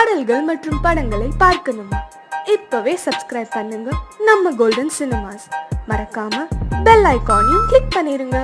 பாடல்கள் மற்றும் படங்களை பார்க்கணுமா? இப்பவே சப்ஸ்கிரைப் பண்ணுங்க நம்ம கோல்டன் சினிமாஸ். மறக்காம பெல் ஐகானையும் கிளிக் பண்ணிருங்க.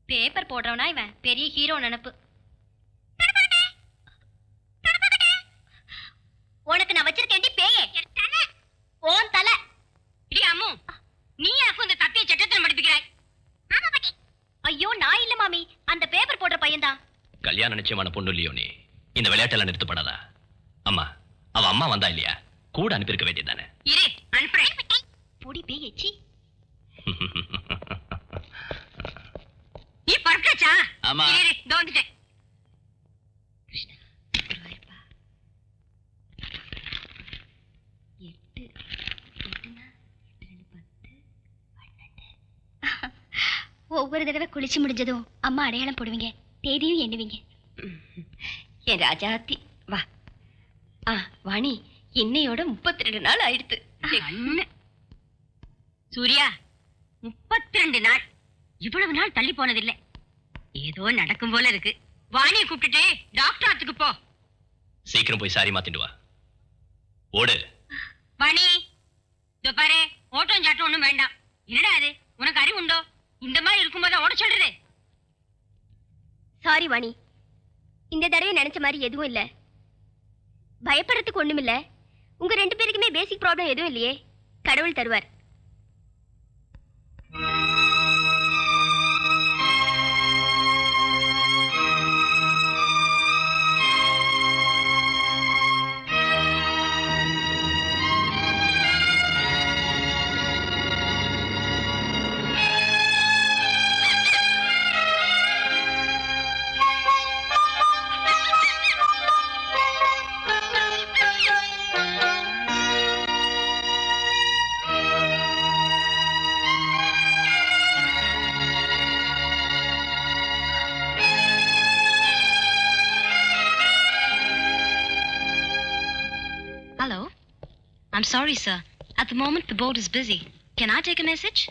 பேப்பர் போடுறவனா இவன் பெரிய ஹீரோ நினைப்பு. உனக்கு நான் வச்சிருக்கேன் பேயே ஓன் தலை. அம்மு நீ எனக்கு இந்த தத்திய சட்டத்தில் படிப்பிக்கிறாய். ஐயோ நான் இல்ல மாமி, அந்த பேப்பர் போடுற பையன்தான். கல்யாண நிச்சயமான பொண்ணு இல்லையோ நீ? இந்த விளையாட்டெல்லாம் நிறுத்தப்படாதா? அம்மா அவ அம்மா வந்தா இல்லையா? கூட அனுப்பியிருக்க வேண்டியதானே. இரு அனுப்புறேன். பொடி பேயச்சி நீ பறக்காச்சா? ஆமா. இரு வந்துட்டேன். ஒவ்வொரு தடவை குளிச்சு முடிஞ்சதும் அம்மா அடையாளம் போடுவீங்க, தேதியும் எண்ணுவீங்க. என் ராஜாத்தி வா. வாணி, இன்னையோட 32 நாள் ஆயிடுத்து. சூர்யா, 32 நாள் இவ்வளவு நாள் தள்ளி போனதில்லை. ஏதோ நடக்கும் போல இருக்கு. வாணியை கூப்பிட்டுட்டு டாக்டர் ஆத்துக்கு போ. சீக்கிரம் போய் சாரி மாத்திட்டு வா. ஓடு வாணி. இதோ பாரு, ஓட்டம் சாட்டம் ஒண்ணும் வேண்டாம். என்னடா அது, உனக்கு அறிவு உண்டோ? இந்த மாதிரி இருக்கும்போது ஓட சொல்றது. சாரி வாணி, இந்த தடவை நினைச்ச மாதிரி எதுவும் இல்ல. பயப்படுறதுக்கு ஒண்ணும் இல்ல. உங்க 2 பேருக்குமே பேசிக் ப்ராப்ளம் எதுவும் இல்லையே. கடவுள் தருவார். Hello. I'm sorry, sir. At the moment, the board is busy. Can I take a message?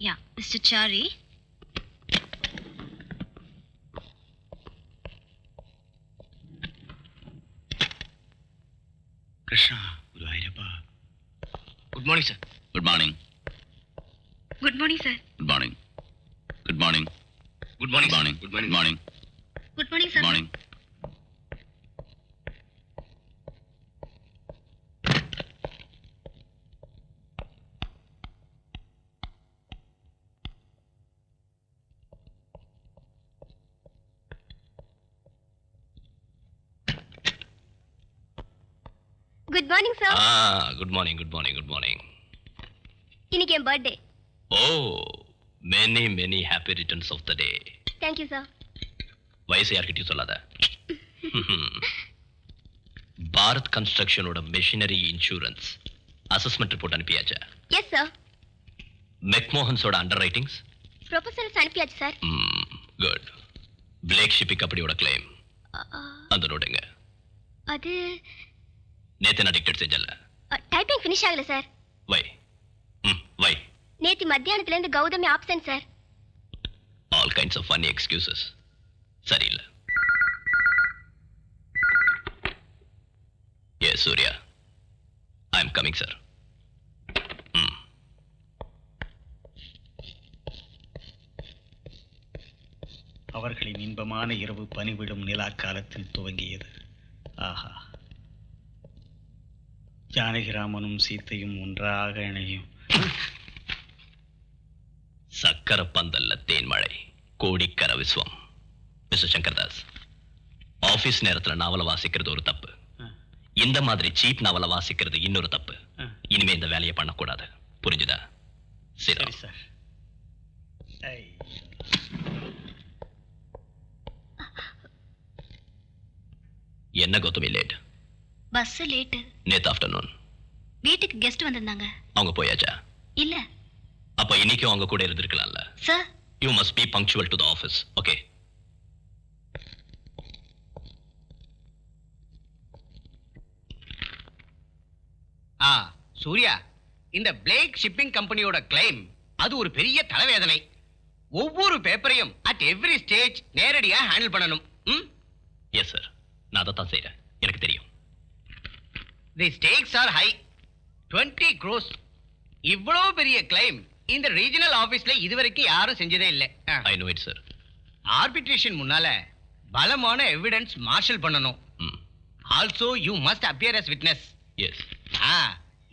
Yeah, Mr. Chari. Krishna, Guruvayurappa. Good morning sir. Good morning. Good morning, sir. Good morning. Good morning. Good morning. Good morning. Good Good morning. morning. Good morning, Good sir. morning. Good morning sir. Good morning. Good morning. Good morning. இன்னைக்கு என் birthday. O, many many happy returns of the day. Thank you sir. வயசு யார்கிட்டயும் சொல்லாத. Bharat கன்ஸ்ட்ரக்ஷனோட machinery insurance assessment report அனுப்பியாச்சா? Yes sir. மெக்மோகன்ஸோட under writings? Proposals அனுப்பியாச்சு sir. Good. Plague shipping கம்பெனியோட claim அந்த நோட்டுங்க. அது நேத்து நான் டிக்டேட் செஞ்சல. டைப்பிங் ஃபினிஷ் ஆகல சார். வை வை நேத்து மத்தியானத்துல இருந்து Gautami absent sir. All kinds of funny excuses. சரியில்லை. Yes Surya, I am coming sir. அவர்களின் இன்பமான இரவு பனிவிடும் நிலா காலத்தில் துவங்கியது. ஆஹா, ஜானகிராமனும் சீத்தையும் ஒன்றாக இணையும். சக்கர பந்தல்ல தேன்மழை, கோடிக்கர விஸ்வம். மிஸ்டர் சங்கர்தாஸ், ஆபீஸ் நேரத்துல நாவல வாசிக்கிறது ஒரு தப்பு. இந்த மாதிரி சீப் நாவல வாசிக்கிறது இன்னொரு தப்பு. இனிமே இந்த வேலையை பண்ணக்கூடாது. புரிஞ்சுதா? சரி சார். என்ன கௌதமி லேட்? Bus late. நேத்து ஆஃப்டர்நூன் வீட்டுக்கு கெஸ்ட் வந்திருந்தாங்க. அவங்க போயாச்சா? இல்ல அப்ப இன்னைக்கும் அவங்க கூட இருந்திருக்கலாம்ல. Sir. You must be punctual to the office. Okay? Surya, இந்த பிளேக் ஷிப்பிங் கம்பெனியோட கிளைம் அது ஒரு பெரிய தலைவேதனை. ஒவ்வொரு பேப்பரையும் அட் எவ்ரி ஸ்டேஜ் நேரடியா ஹேண்டில் பண்ணணும். எஸ் சார், நான் அதை தான் செய்யறேன். எனக்கு தெரியும். தி ஸ்டேக்ஸ் ஆர் ஹை. 20 crores. இவ்வளவு பெரிய கிளைம் இந்த ரீஜனல் ஆபீஸ்ல இதுவரைக்கும் யாரும் செஞ்சதே இல்லை. I know it sir. Arbitration முன்னால பலமான எவிடன்ஸ் மார்ஷல் பண்ணணும். Also you must appear as witness. Yes.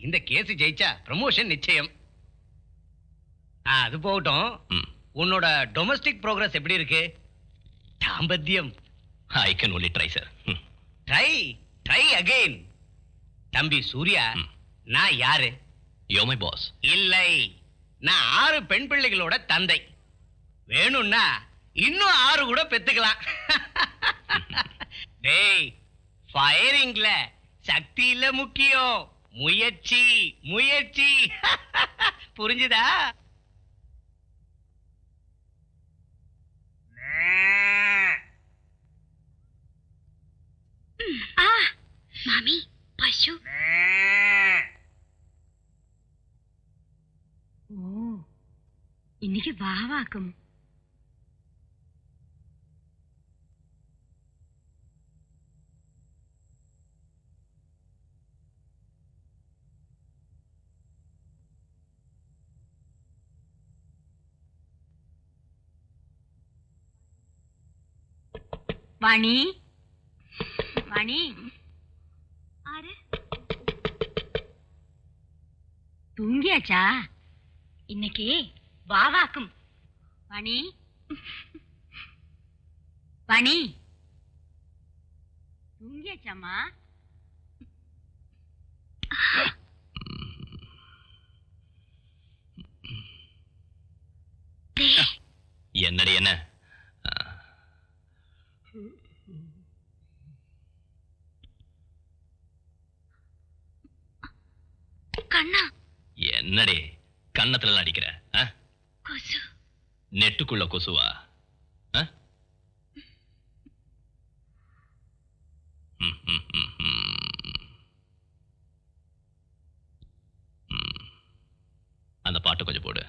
இந்த கேஸ் ஜெயிச்சா ப்ரமோஷன் நிச்சயம். அது போகட்டும், உன்னோட டொமஸ்டிக் ப்ரோக்ரஸ் எப்படி இருக்கு? தாம்பத்தியம்? I can only try sir. Try again. தம்பி சூர்யா, நான் யாரு? You my boss. இல்லை, நான் 6 பெண் பிள்ளைகளோட தந்தை. வேணும்னா இன்னும் 6 கூட பெத்துக்கலாம். டேய், ஃபயரிங்ல சக்தி இல்ல முக்கியம், முயற்சி முயற்சி. புரிஞ்சுதா? மாமி பசு. ஓ இன்னைக்கு வாவாக்கும். வாணி வாணி ஆறு தூங்கியாச்சா? இன்னைக்கு வாவாக்கும். வாணி வாணி தூங்கியாச்சாமா? என்னடி என்ன? கண்ணா என்னடி கன்னத்துல அடிக்கிற? கொசு. நெட்டுக்குள்ள கொசுவா? அந்த பாட்டு கொஞ்சம் போடு.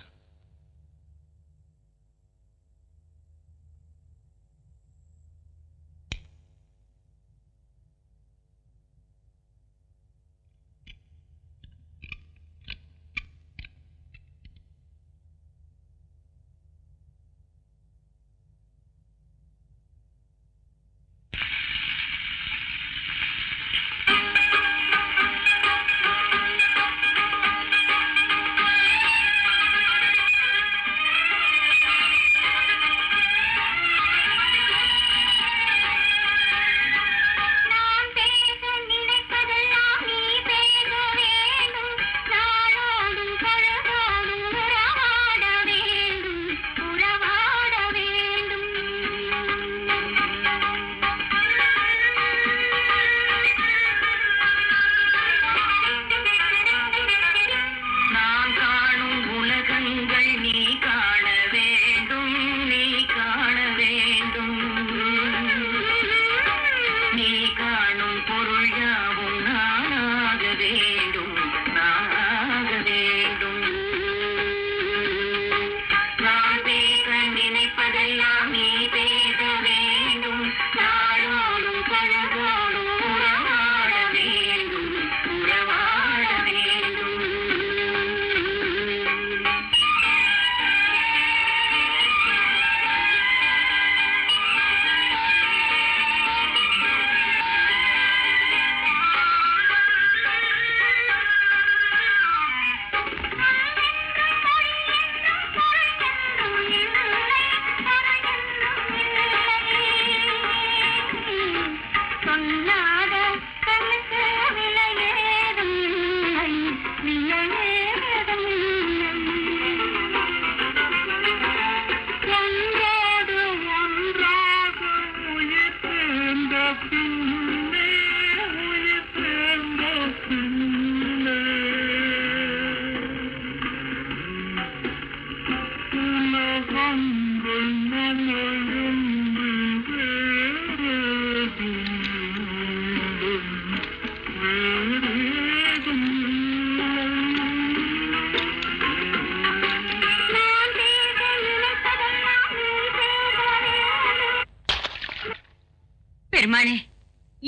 பெருமாளே,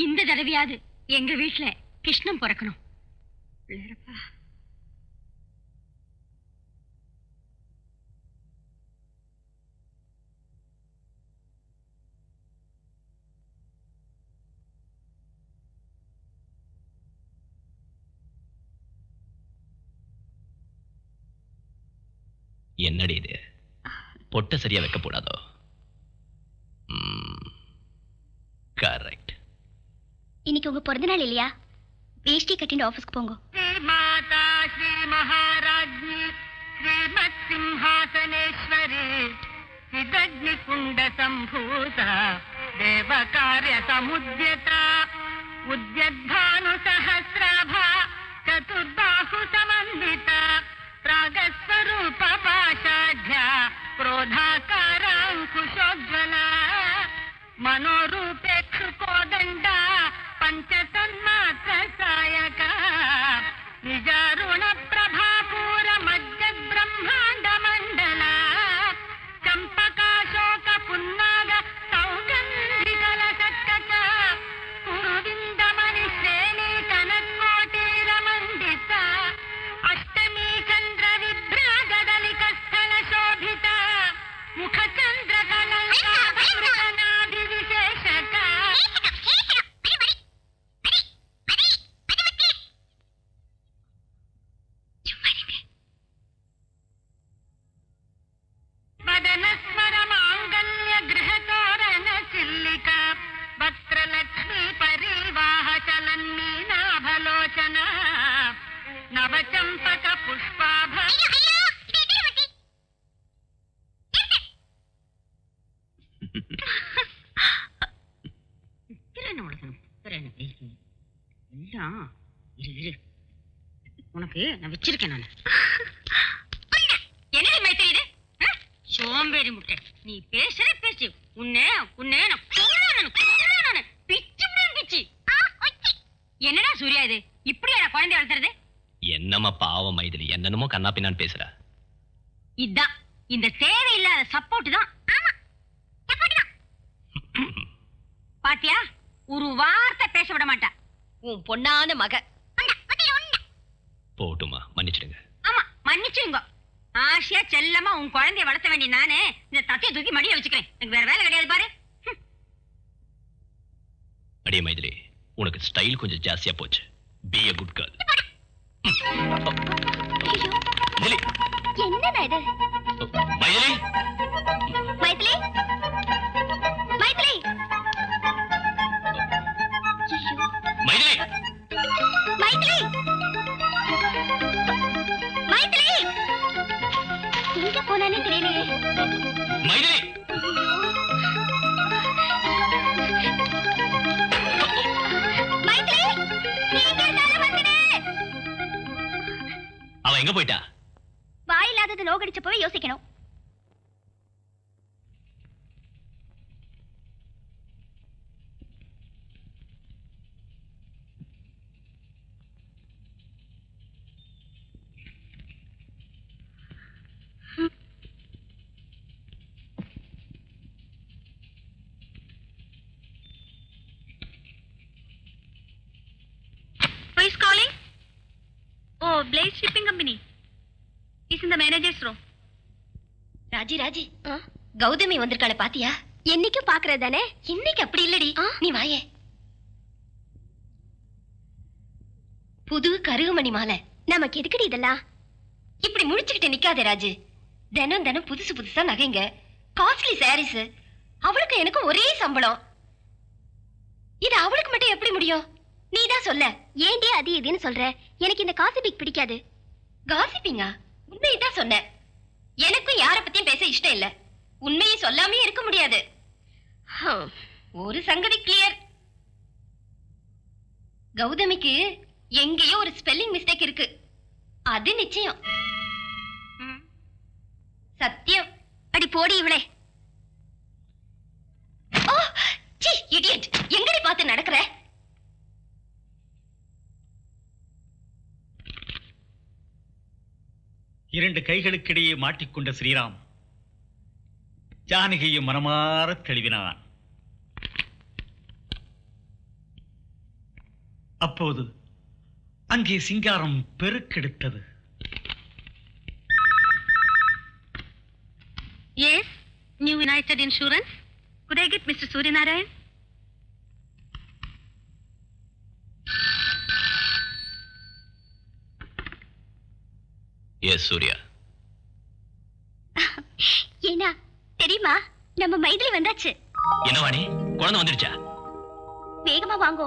இந்த தடவையாவது எங்க வீட்டுல கிருஷ்ணன் பிறக்கணும். என்னடி இது? பொட்ட சரியா வைக்க கூடாதோ? கரெக்ட். இன்னைக்கு உங்க பிறந்த நாள் இல்லையா? வேஷ்டி கட்டிட்டு ஆபீஸ்க்கு போங்க. மாதா ஸ்ரீ மகாராஜ்ஞி ஸ்ரீமத் சிம்ஹாசனேஸ்வரி சிதக்னி குண்ட சம்பூத தேவ கார்ய சமுத்யத உத்யத்பானு சஹஸ்ராபா சதுர்பாஹு சமன்வித ராகஸ்வரூப பாஷாಢ್ಯ क्रोधाकाराङ्कुशोज्ज्वला मनोरूपे क्षुकोदण्डा పంచతన్మాత్ర సాయక నిజారుణ ప్రభాపూర మధ్య బ్రహ్మాండ మండల చంపకాశోక పున్నాగ సౌగంధికల సక్కచ కురువిందమణి శ్రేణి కనకోటీర మండిత అష్టమీ చంద్ర విభ్రాగదలిక స్థల శోభిత ముఖ చంద్ర కళనాభి విశేషక వదనస్వర మాంగళ్య గృహతోరణ చిల్లిక వక్రలక్ష్మీ పరివాహ చలన్నీనాభలోచన నవచంపక పుష్పాభ உனக்கு நான் வச்சிருக்கேன் நான் என்னடி மைத்திரி இது சோம்பேறி முட்டை நீ பேசுற பேச்சு உன்னை உன்னை நான் கொல்லணும் பிச்சு பிச்சு என்னடா சூர்யா இது இப்படியா குழந்தை வளர்த்துறது என்னம்மா பாவம் மைதிலி என்னென்னமோ கண்ணா பின்னான்னு பேசுற இதான் இந்த தேவையில்லாத சப்போர்ட் தான் ஆமா சப்போர்ட் தான் பாத்தியா ஒரு வார்த்தை பேச விட மாட்டா உன் பொண்ணான மக போட்டுமா மன்னிச்சிடுங்க ஆமா மன்னிச்சுங்க ஆசையா செல்லமா உன் குழந்தைய வளர்த்த வேண்டிய நானே இந்த தத்தையை தூக்கி மடியில வச்சுக்கிறேன் எனக்கு வேற வேலை கிடையாது பாரு அடியே மைதிலி உனக்கு ஸ்டைல் கொஞ்சம் ஜாஸ்தியா போச்சு பி a குட் கேர்ள் என்னடா இது மைதிலி மைதிலி மைதிலி மைதிலி மைதிலி மைதிலி எங்க போனானே தெரியலையே மைதிலி மைதிலி நீங்க என்னால வந்துடு அவ எங்க போயிட்டா வாயில்லாதது நோகடிச்சப்பவே யோசிக்கணும் Who is calling? Oh, Blaze Shipping Company. Is in the manager's room. Raji Raji Gautami வந்திருக்காள பாத்தியா என்னைக்கும் பாக்குறது தானே இன்னைக்கு அப்படி இல்லடி நீ வாயே புது கருகுமணி மாலை நமக்கு எதுக்கடி இதெல்லாம் இப்படி முடிச்சுக்கிட்டு நிக்காதே ராஜு தினம் தினம் புதுசு புதுசா நகைங்க காஸ்ட்லி சாரீஸ் அவளுக்கு எனக்கு ஒரே சம்பளம் இது அவளுக்கு மட்டும் எப்படி முடியும் நீதான் சொல்ல ஏன்டி அது இதுன்னு சொல்ற எனக்கு இந்த காசிபிக் பிடிக்காது காசிப்பிங்கா உண்மையதான் சொன்ன எனக்கும் யார பத்தியும் பேச இஷ்டம் இல்ல உண்மையை சொல்லாமே இருக்க முடியாது ஒரு சங்கதி கிளியர் கௌதமிக்கு எங்கேயோ ஒரு ஸ்பெல்லிங் மிஸ்டேக் இருக்கு அது நிச்சயம் சத்தியம் அடி போடி இவளே ஓ சீ இடியட் எங்கடி பார்த்து நடக்கற இரண்டு கைகளுக்கிடையே மாட்டிக்கொண்ட ஸ்ரீராம் ஜானகியை மனமாற தெளிவினான். அப்போது அங்கே சிங்காரம் பெருக்கெடுத்தது. Yes, New United Insurance. Could I get Mr. Suryanarayan? Yes Surya. ஏனா தெரியுமா நம்ம மைதிலி வந்தாச்சு. என்ன வாணி குழந்தை வந்துடுச்சா? வேகமா வாங்கோ,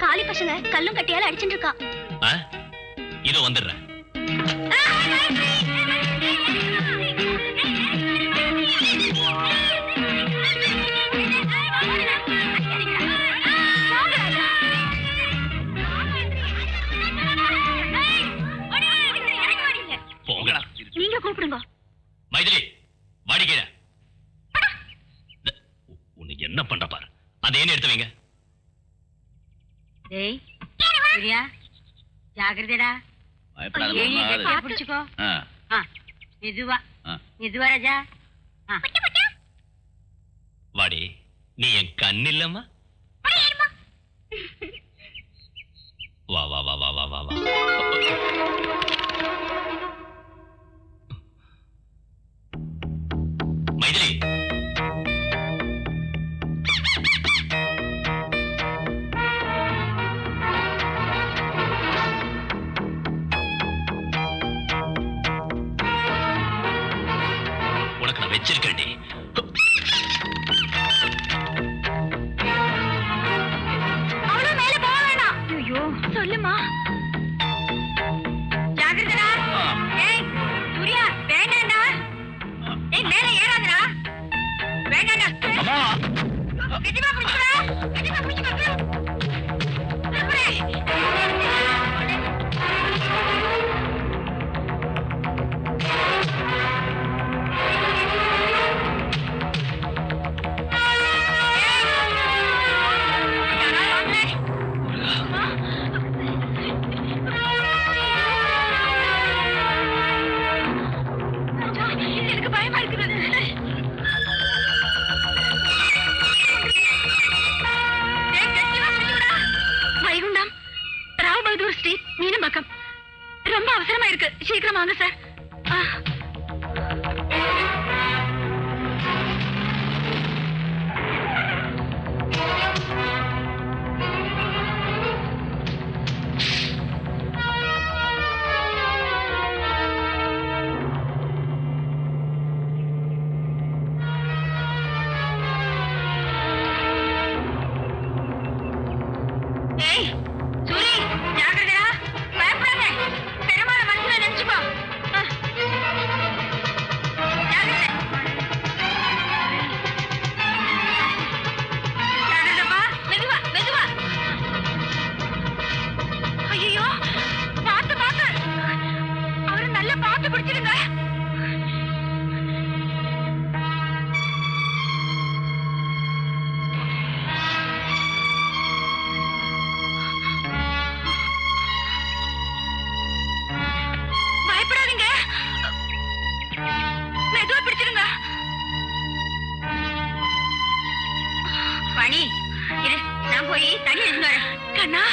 காளி பசங்க கல்லும் கட்டியால அடிச்சிட்டு இருக்கா. இதோ வந்துடுறேன். நீங்க கூப்பிடுங்க. மைதிலி வாடிக்கையில உன்னை என்ன பண்ற பாரு. அதை ஏன் எடுத்து வைங்க. டேய் சூர்யா ஜாகிரதைடா ஏணி கெட்டியா பிடிச்சுக்கோ மெதுவா மெதுவா ராஜா வாடி நீ என் கண் இல்லம்மா வா வா வா வா வா வா வா மைதிலி உனக்கு நான் வச்சிருக்கேன்டி அவ்வளவு மேல போக வேண்டாம். ஐயோ சொல்லுமா. ஜாகிரதைடா. ஏய் சூர்யா வேண்டாம்டா. ஏய் மேல ஏறாதடா. வேண்டாம்டா. அம்மா கெட்டிமா புடிச்சுடா. கெட்டிமா புடிச்சுக்கோ. எனக்கு பயமா இருக்குது. வைகுண்டம் ராவ் பகதூர் ஸ்ட்ரீட் மீனம்பாக்கம். ரொம்ப அவசரமா இருக்கு, சீக்கிரம் வாங்க சார். ஏய் சூரி ஜாகிரதையா, பயப்படாத. பெருமாளை மனசுல நினைச்சுக்கோ. ஜாகிரதை. ஜாகிரதைப்பா, மெதுவா மெதுவா. ஐயோ பார்த்து பார்த்து, அவரை நல்லா பார்த்து பிடிச்சிருங்க. பயப்படாதீங்க, மெதுவா பிடிச்சிருங்க. பணி இரு, நான் போய் தண்ணி எடுத்து வரேன். கண்ணா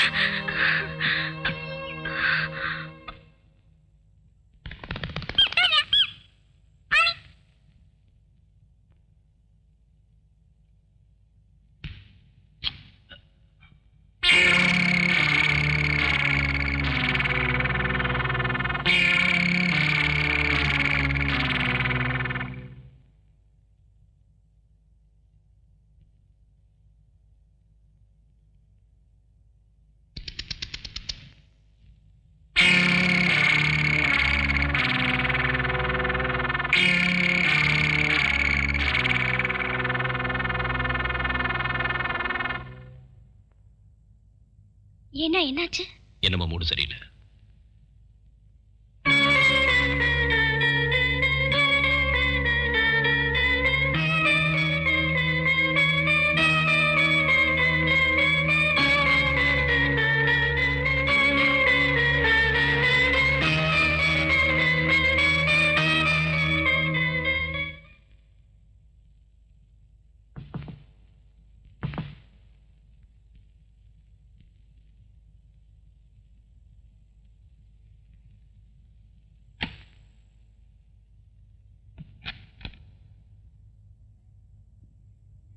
என்ன என்னாச்சு? என்னம்மா மூடு சரியில்லை.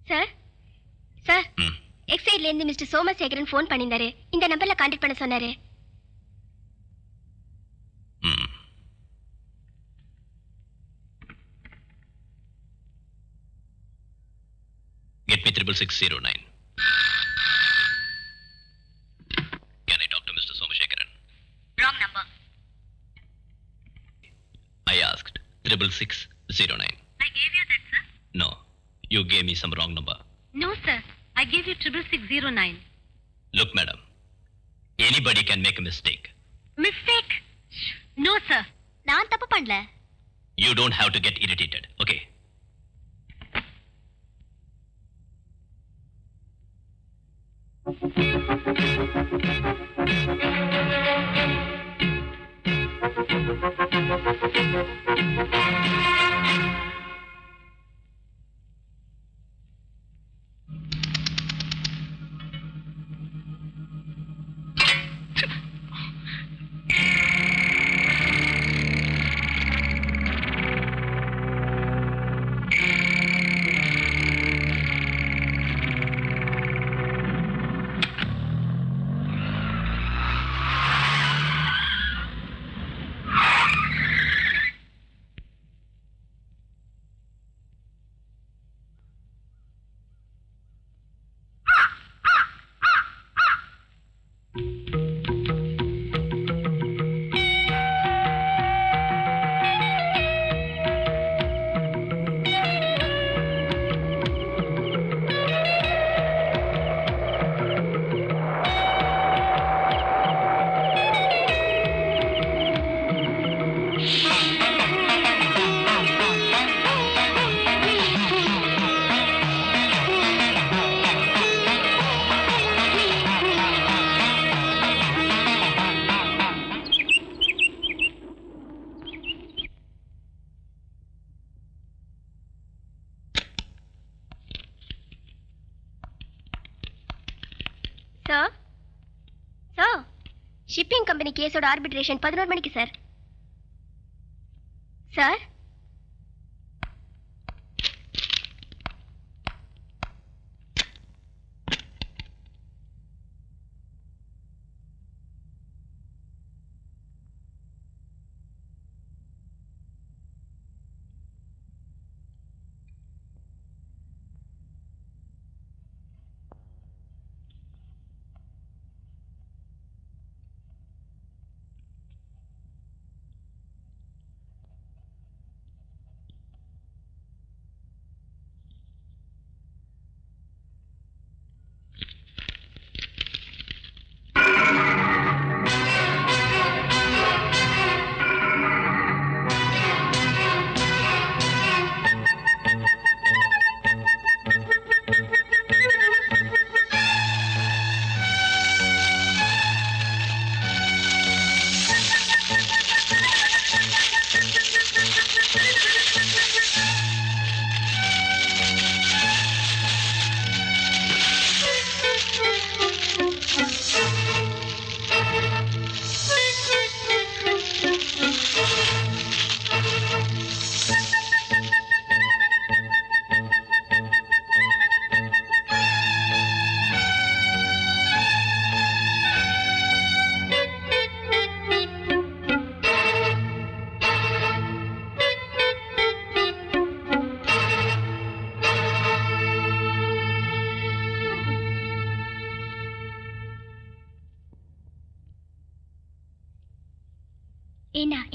சார் சார், ம். எக்ஸைட்ல இருந்து மிஸ்டர் சோமசேகரன் ஃபோன் பண்ணியிருந்தாரு. இந்த நம்பர்ல கான்டாக்ட் பண்ண சொன்னாரு. ம். Get me 66609. Can I talk to Mr. Somashekaran? Wrong number. I asked 66609. I gave you that, sir. No, you gave me some wrong number. No sir, I gave you 66609. Look, madam, anybody can make a mistake. Mistake? No sir. நான் தப்பு பண்ணல. You don't have to get irritated, okay? Sir sir shipping company கேஸோட arbitration 11 மணிக்கு sir. Sir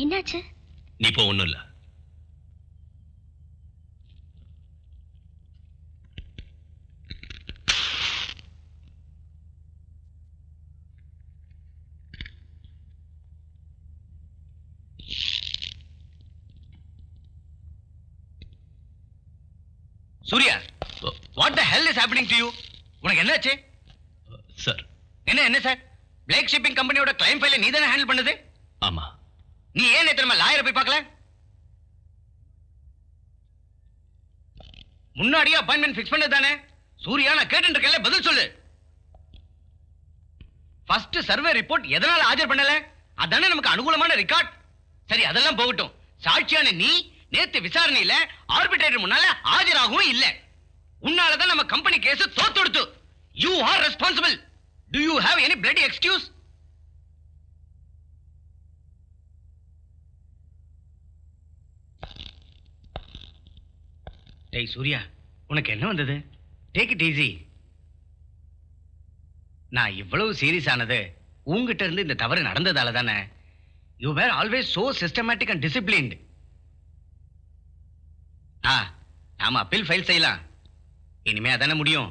என்னாச்சு? நீ இப்போ ஒண்ணும் இல்ல. Surya, what the hell is happening to you? உனக்கு என்னாச்சு? சார். என்ன சார்? பிளேக் ஷிப்பிங் கம்பெனியோட கிளைம் ஃபைலை நீ தானே ஹேண்டில் பண்ணது? ஆமா. நீ ஏன் நேத்து லாயரை போய் பார்க்கல? முன்னாடியே அப்பாயின்மெண்ட் ஃபிக்ஸ் பண்ணது தானே? சூர்யா, நான் கேட்டு இருக்கேன்ல, பதில் சொல்லு. ஃபர்ஸ்ட் சர்வே ரிப்போர்ட் எதனால ஆஜர் பண்ணல? அதானே நமக்கு அனுகூலமான ரெக்கார்ட். சரி, அதெல்லாம் போகட்டும். சாட்சியான நீ நேத்து விசாரணையில ஆர்பிட்ரேட்டர் முன்னால ஆஜராகவும் இல்ல. உன்னாலதான் நம்ம கம்பெனி கேஸ் தோத்தெடுத்து. You are responsible. Do you have any bloody excuse? டேய் சூர்யா, உனக்கு என்ன வந்தது? Take it easy. நான் இவ்வளவு சீரியஸ் ஆனது உங்ககிட்ட இருந்து இந்த தவறு நடந்ததால தானே. You were always so systematic and disciplined. நாம அப்பீல் ஃபைல் செய்யலாம். இனிமே அதானே முடியும்.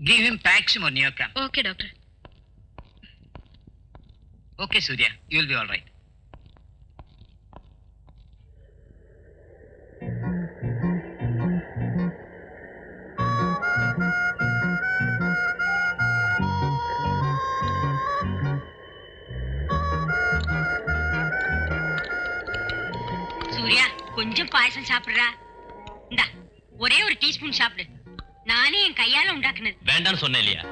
Give him Paxim or Neocam. Okay doctor. Okay, Surya, you will be all right. Surya கொஞ்சம் பாயசம் சாப்பிடுறா. இந்தா ஒரே ஒரு டீஸ்பூன் சாப்பிடு. நானே என் கையால உண்டாக்குனது. வேண்டாம்னு சொன்னேன் இல்லையா?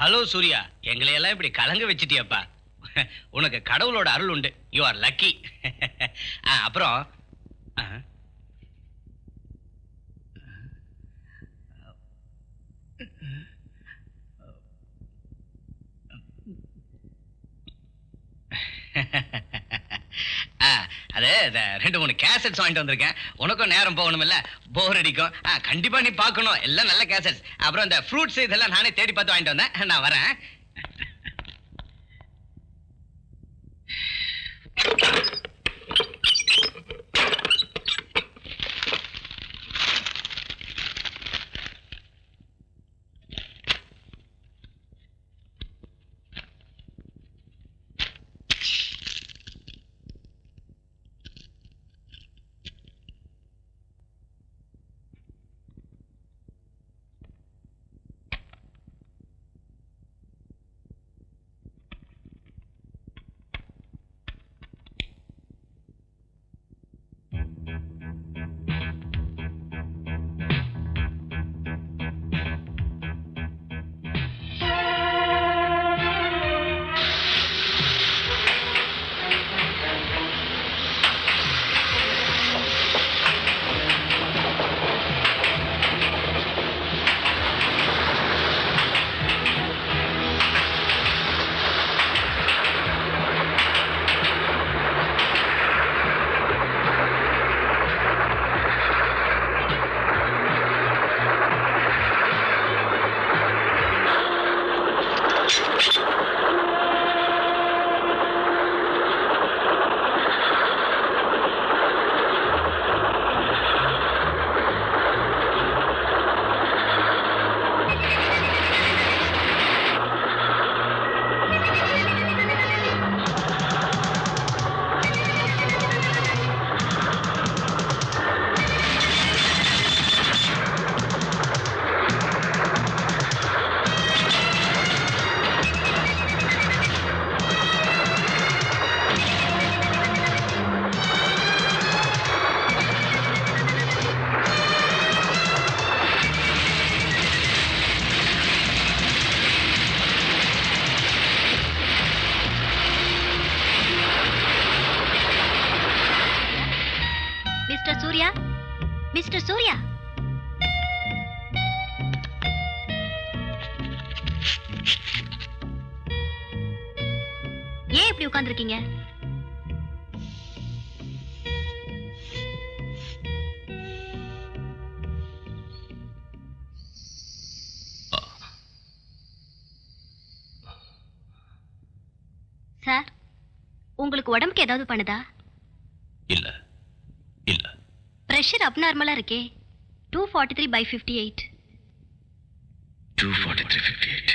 ஹலோ சூர்யா, எங்களை எல்லாம் இப்படி கலங்க வச்சிட்டியப்பா. உனக்கு கடவுளோட அருள் உண்டு. You are lucky. அப்புறம் அது 2-3 கேசட்ஸ் வாங்கிட்டு வந்திருக்கேன். உனக்கும் நேரம் போகணும் இல்ல, போர் அடிக்கும். கண்டிப்பா நீ பார்க்கணும். எல்லாம் நல்ல கேசட்ஸ். அப்புறம் இந்த ஃப்ரூட்ஸ் இதெல்லாம் நானே தேடி பார்த்து வாங்கிட்டு வந்தேன். நான் வரேன். மிஸ்டர் சூர்யா, ஏன் இப்படி உட்கார்ந்திருக்கீங்க? சார், உங்களுக்கு உடம்புக்கு ஏதாவது பண்ணுதா? இல்ல இல்ல. பிரஷர் அப்நார்மலா இருக்கே. 243/58. 243/58.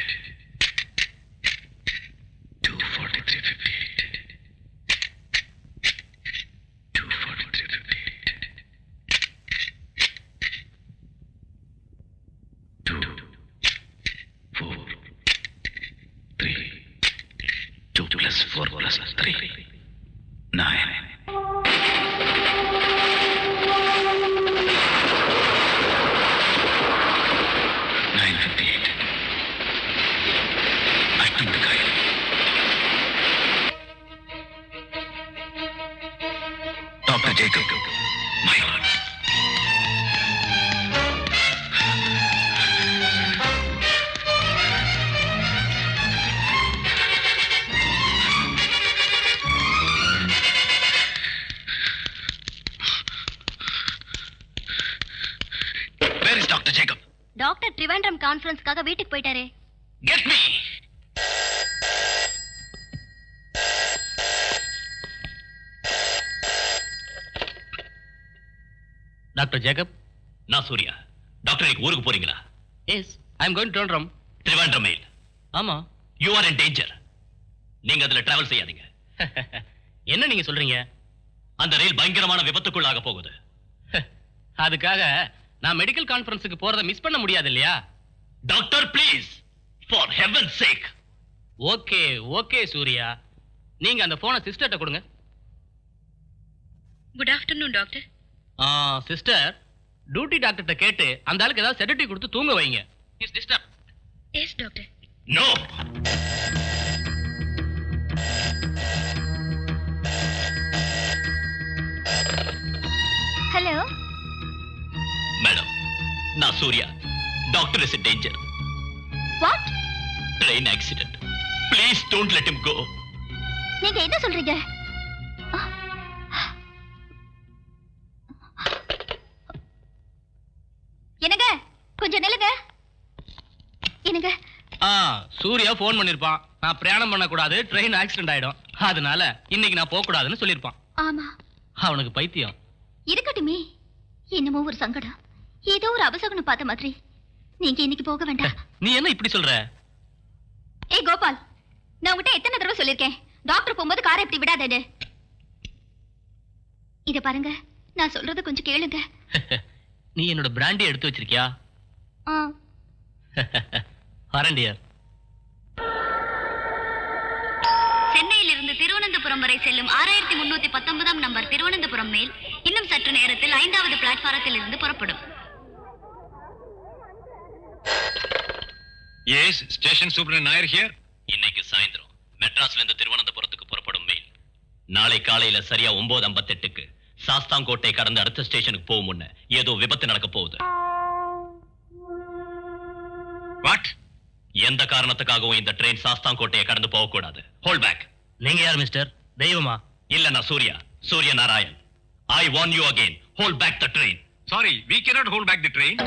243/58. 243/58. 2 4 3. 2 + 4 + 3 9. Dr. Jacob, my lord. Where is Dr. Jacob? Doctor Trivandrum கான்ஃபரன்ஸ்க்காக வீட்டுக்கு போயிட்டாரே. Get me! டாக்டர் ஜேக்கப், நான் சூர்யா. டாக்டர் இன்னைக்கு ஊருக்கு போறீங்களா? Yes, I am going to Trivandrum. Trivandrum mail. ஆமா. You are in danger. நீங்க அதுல டிராவல் செய்யாதீங்க. என்ன நீங்க சொல்றீங்க? அந்த ரயில் பயங்கரமான விபத்துக்குள்ளாக போகுது. அதுக்காக நான் மெடிக்கல் கான்ஃபரன்ஸுக்கு போறதை மிஸ் பண்ண முடியாது இல்லையா? Doctor please, for heaven's sake. Okay okay Surya, நீங்க அந்த போனை சிஸ்டர்ட்ட கொடுங்க. Good afternoon doctor. Sister, duty டாக்டர்ட்ட கேட்டு அந்த ஆளுக்கு ஏதாவது செடேட்டிவ் கொடுத்து தூங்க வைங்க. Is disturb. Yes doctor. No. Hello. Madam, நான் Surya. Doctor is in danger. What? Train accident. Please don't let him go. நீங்க என்ன சொல்றீங்க? என்னங்க, கொஞ்சம் நில்லுங்க. என்னங்க? சூர்யா போன் பண்ணிருப்பான். நான் பிரயாணம் பண்ண கூடாது, ட்ரெயின் ஆக்சிடென்ட் ஆயிடும், அதனால இன்னைக்கு நான் போக கூடாதுன்னு சொல்லிருப்பான். ஆமா. அவனுக்கு பைத்தியம். இருக்கட்டுமே, என்னமோ ஒரு சங்கடம், ஏதோ ஒரு அபசகுனம் பார்த்த மாதிரி. நீங்க இன்னைக்கு போக வேண்டாம். நீ என்ன இப்படி சொல்ற? ஏய் கோபால், நான் உங்ககிட்ட எத்தனை தடவை சொல்லிருக்கேன், டாக்டர் போகும்போது காரை இப்படி விடாதேன்னு. இத பாருங்க, நான் சொல்றத கொஞ்சம் கேளுங்க. நீ என்னோட பிராண்டி எடுத்து வச்சிருக்கியா? வரண்டியர். சென்னையிலிருந்து திருவனந்தபுரம் வரை செல்லும் 6319 நம்பர் திருவனந்தபுரம் மேல் இன்னும் சற்று நேரத்தில் 5வது பிளாட்பாரத்தில் இருந்து புறப்படும். Yes, station superintendent Nair here. இன்னைக்கு சாயந்தரம் மெட்ராஸ்ல இருந்து திருவனந்தபுரத்துக்கு புறப்படும் மெயில் நாளை காலையில சரியா 9:58க்கு சாஸ்தாங்கோட்டை கடந்து அடுத்த ஸ்டேஷனுக்கு போகும் முன்ன ஏதோ விபத்து நடக்க போகுது. வாட்? எந்த காரணத்துக்காகவும் இந்த ட்ரெயின் சாஸ்தாங்கோட்டையை கடந்து போக கூடாது. Hold back. நீங்க யார் மிஸ்டர்? தெய்வமா? இல்ல, நான் Surya Narayan. I warn you again. Hold back the train. Sorry, we cannot hold back the train.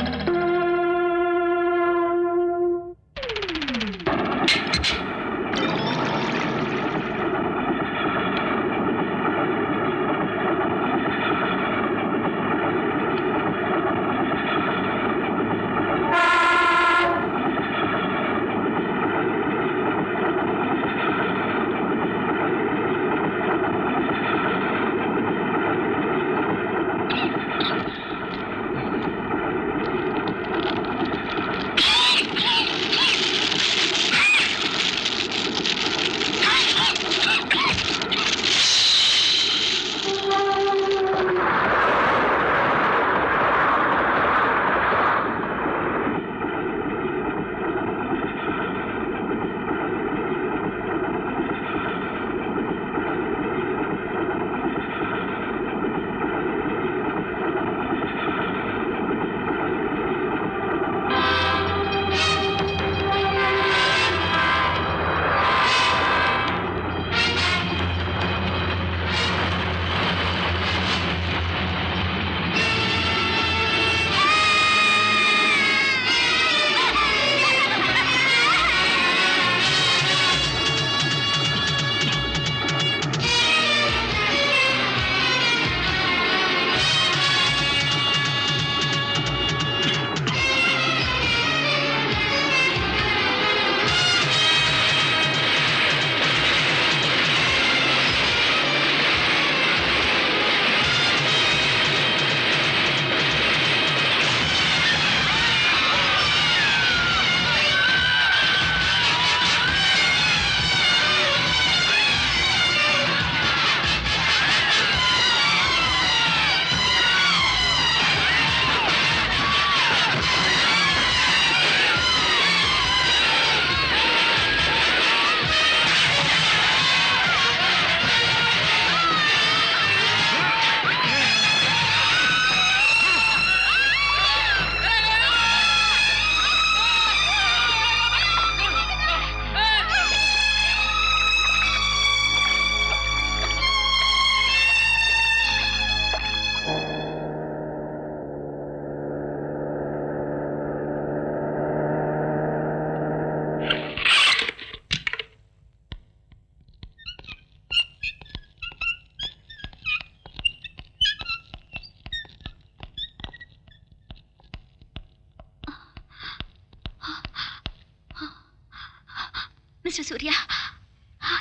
Mister Surya,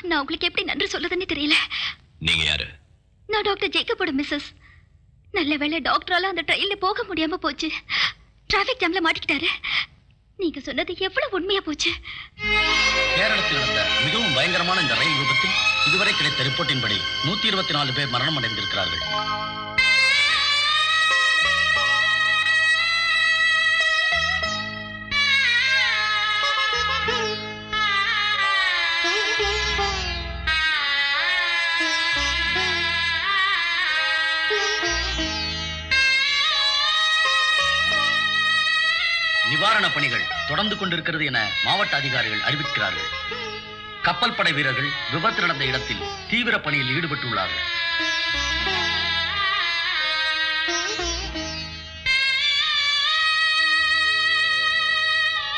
நான் உங்களுக்கு எப்படி நன்றி சொல்லுதுன்னு தெரியல. நீங்க யாரு? நான் டாக்டர் ஜேக்கபோட மிஸ்ஸஸ். நல்ல வேளை டாக்டரால அந்த ட்ரெயின்ல போக முடியாம போச்சு. டிராஃபிக் ஜாம்ல மாட்டிக்கிட்டாரு. நீங்க சொன்னது எவ்வளவு உண்மையா போச்சு. கேரளத்தில் நடந்த மிகவும் பயங்கரமான இந்த ரயில் விபத்தில் இதுவரை கிடைத்த ரிப்போர்ட்டின்படி 124 பேர் மரணம் அடைந்திருக்கிறார்கள். நிவாரண பணிகள் தொடர்ந்து கொண்டிருக்கிறது என மாவட்ட அதிகாரிகள் அறிவிக்கிறார்கள். கப்பல் படை வீரர்கள் விபத்து நடந்த இடத்தில் தீவிர பணியில் ஈடுபட்டுள்ளார்கள்.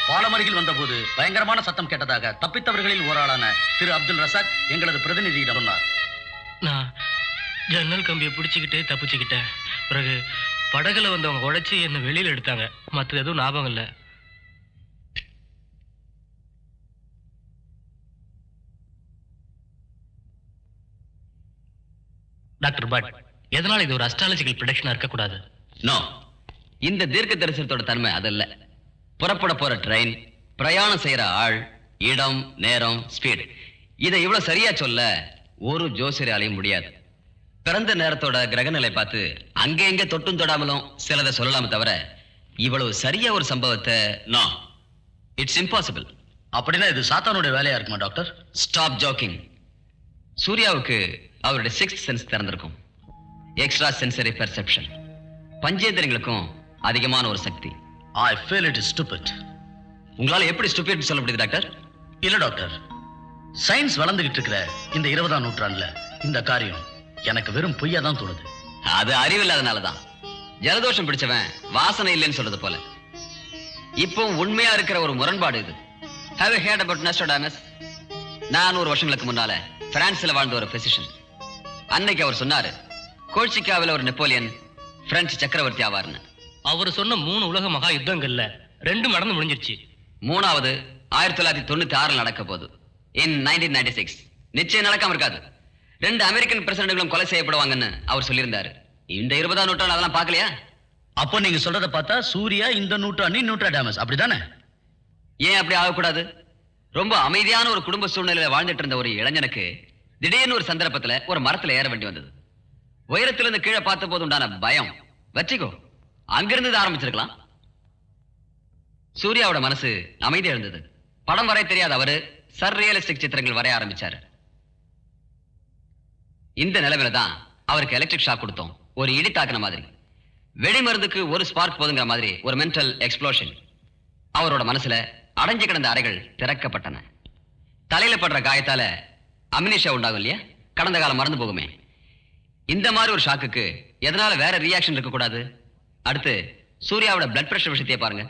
பாலமருகில் வந்தபோது பயங்கரமான சத்தம் கேட்டதாக தப்பித்தவர்களில் ஓராளான திரு அப்துல் ரசாக் எங்களது பிரதிநிதியிடம் சொன்னார். நான் ஜன்னல் கம்பியை பிடிச்சிக்கிட்டே தப்பிச்சுக்கிட்டேன். பிறகு படகுல வந்தவங்க உடைச்சி என்னை வெளியில எடுத்தாங்க. மற்ற எதுவும் ஞாபகம் இல்லை. டாக்டர் பட், எதனால இது ஒரு அஸ்ட்ராலஜிக்கல் ப்ரெடிக்ஷனா இருக்கக்கூடாது? நோ, இந்த தீர்க்க தரிசனத்தோட தன்மை அதல்ல. புறப்பட போற ட்ரெயின், பிரயாணம் செய்யற ஆள், இடம், நேரம், ஸ்பீடு, இதை இவ்வளவு சரியா சொல்ல ஒரு ஜோசியராலையும் முடியாது. பிறந்த நேரத்தோட கிரகநிலை பார்த்து அங்க எங்க தொட்டும் தொடாமலும் சிலதை சொல்லலாமே தவிர இவ்வளவு சரியா ஒரு சம்பவத்தை நோ, இட்ஸ் இம்பாசிபிள். அப்படின்னா இது சாத்தானுடைய வேலையா இருக்குமா டாக்டர்? Stop jogging. சூர்யாவுக்கு அவருடைய 6th சென்ஸ் திறந்திருக்கும். Extra sensory perception. பஞ்சேந்திரங்களுக்கும் அதிகமான ஒரு சக்தி. I feel it is stupid. உங்களால எப்படி ஸ்டூபிட் சொல்ல முடியுது டாக்டர்? இல்ல டாக்டர், சயின்ஸ் வளர்ந்துகிட்டு இருக்கிற இந்த 20ஆம் நூற்றாண்டுல இந்த காரியம் எனக்கு வெறும் பொய்யா தான் தோணுது. அது அறிவில்லாதனாலதான். ஜலதோஷம் பிடிச்சவன் வாசனை இல்லைன்னு சொல்றது போல. இப்போ உண்மையா இருக்கிற ஒரு முரண்பாடு இது. Have you heard about Nostradamus? 400 வருஷங்களுக்கு முன்னால பிரான்ஸ்ல வாழ்ந்த ஒரு பிசிஷியன். அன்னைக்கு அவர் சொன்னாரு, கோல்சிக்காவில் ஒரு நெப்போலியன் பிரெஞ்சு சக்கரவர்த்தி ஆவார்னு. அவர் சொன்ன 3 உலக மகா யுத்தங்கள்ல 2 நடந்து முடிஞ்சிருச்சு. 3வது 1996 நடக்க போகுது. In 1996 நிச்சயம் நடக்காம இருக்காது. 2 அமெரிக்கன் பிரசிடென்ட்களும் கொலை செய்யப்படுவாங்கன்னு அவர் சொல்லியிருந்தாரு. இந்த 20ஆம் நூற்றாண்டு அதெல்லாம் பார்க்கலையா? அப்போ நீங்க சொல்றத பார்த்தா சூர்யா இந்த நூற்றாண்டின் நோஸ்ட்ராடமஸ், அப்படிதானே? ஏன் அப்படி ஆகக்கூடாது? ரொம்ப அமைதியான ஒரு குடும்ப சூழ்நிலையில வாழ்ந்துட்டு இருந்த ஒரு இளைஞனுக்கு திடீர்னு ஒரு சந்தர்ப்பத்துல ஒரு மரத்துல ஏற வேண்டி வந்தது. உயரத்துல இருந்து கீழே பார்த்த போது உண்டான பயம், வெற்றிகோ, அங்கிருந்து ஆரம்பிச்சிருக்கலாம். சூர்யாவோட மனசு அமைதியா இருந்தது. படம் வரைய தெரியாத அவரு சர்ரியலிஸ்டிக் சித்திரங்கள் வரைய ஆரம்பிச்சாரு. இந்த நிலைமையில தான் அவருக்கு எலக்ட்ரிக் ஷாக் கொடுத்தோம். ஒரு இடி தாக்குன மாதிரி, வெடி மருந்துக்கு ஒரு ஸ்பார்க் போதுங்கிற மாதிரி ஒரு மென்டல் எக்ஸ்ப்ளோஷன். அவரோட மனசுல அடைஞ்சு கிடந்த அறைகள் திறக்கப்பட்டன. தலையில படுற காயத்தால அமினிஷா உண்டாகும் இல்லையா, கடந்த காலம் மறந்து போகுமே. இந்த மாதிரி ஒரு ஷாக்குக்கு எதனால வேற ரியாக்ஷன் இருக்க கூடாது? அடுத்து சூர்யாவோட பிளட் பிரஷர் விஷயத்தையே பாருங்க.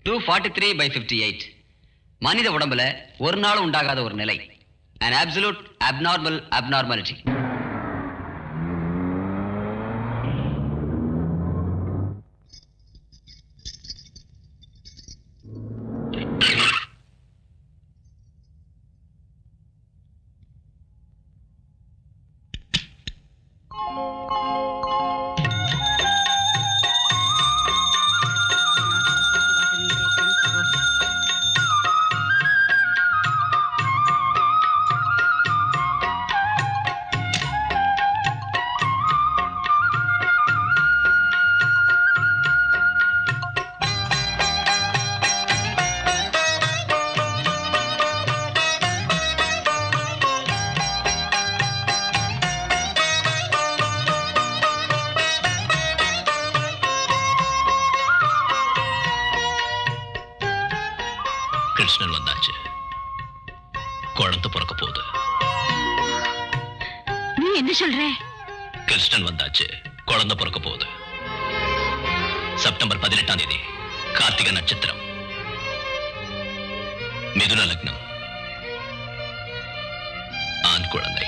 243/58. மனித உடம்புல ஒரு நாள் உண்டாகாத ஒரு நிலை, an absolute abnormality. கிருஷ்ணன் வந்தாச்சு. குழந்தை பிறக்க போகுது. நீ என்ன சொல்ற? கிருஷ்ணன் வந்தாச்சு, குழந்தை பிறக்க போகுது. செப்டம்பர் 18ஆம் தேதி, கார்த்திகை நட்சத்திரம், மிதுன லக்னம், ஆண் குழந்தை.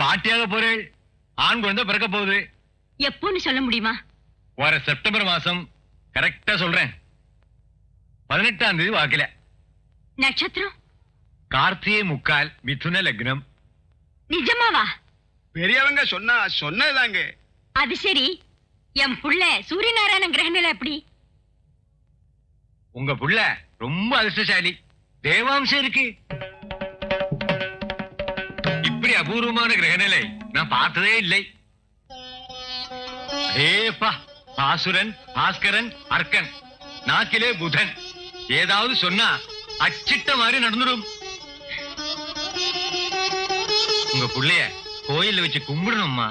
பாட்டியாக போறேள். ஆண் குழந்தை பிறக்க போகுது. எப்போன்னு சொல்ல முடியுமா? வர செப்டம்பர் மாசம் கரெக்டா சொல்றேன். 18ஆம் தேதி வாக்கில. நட்சத்திரம்? கார்த்திகை முக்கால், மிதுன லக்னம். நிஜமாவா? பெரியவங்க சொன்னதாங்க. அது சரி, என் புள்ள சூரியநாராயண கிரகணில எப்படி? உங்க புள்ள ரொம்ப அதிர்ஷ்டசாலி. தேவாம்சம் இருக்கு. இப்படி அபூர்வமான கிரகநிலை நான் பார்த்ததே இல்லை. ஏப்பா, பாசுரன், பாஸ்கரன், அர்க்கன், நாக்கிலே புதன். ஏதாவது சொன்னா அச்சிட்ட மாதிரி நடந்துடும். உங்க புள்ளைய கோயில்ல வச்சு கும்பிடணும்மா.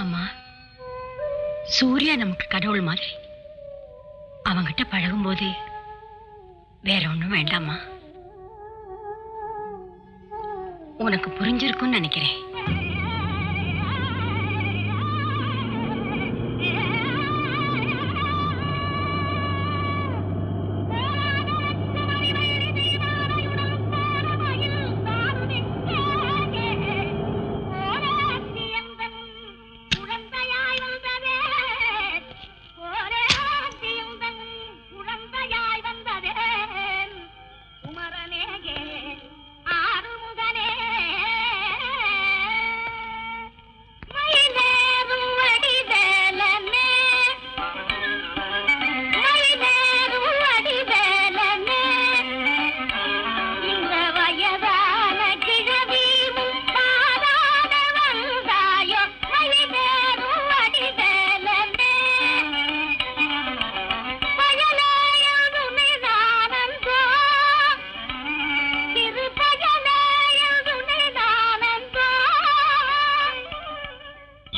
அம்மா, சூர்யா நமக்கு கடவுள் மாதிரி. அவங்கிட்ட பழகும்போது வேற ஒண்ணும் வேண்டாமா? உனக்கு புரிஞ்சிருக்கும்னு நினைக்கிறேன்.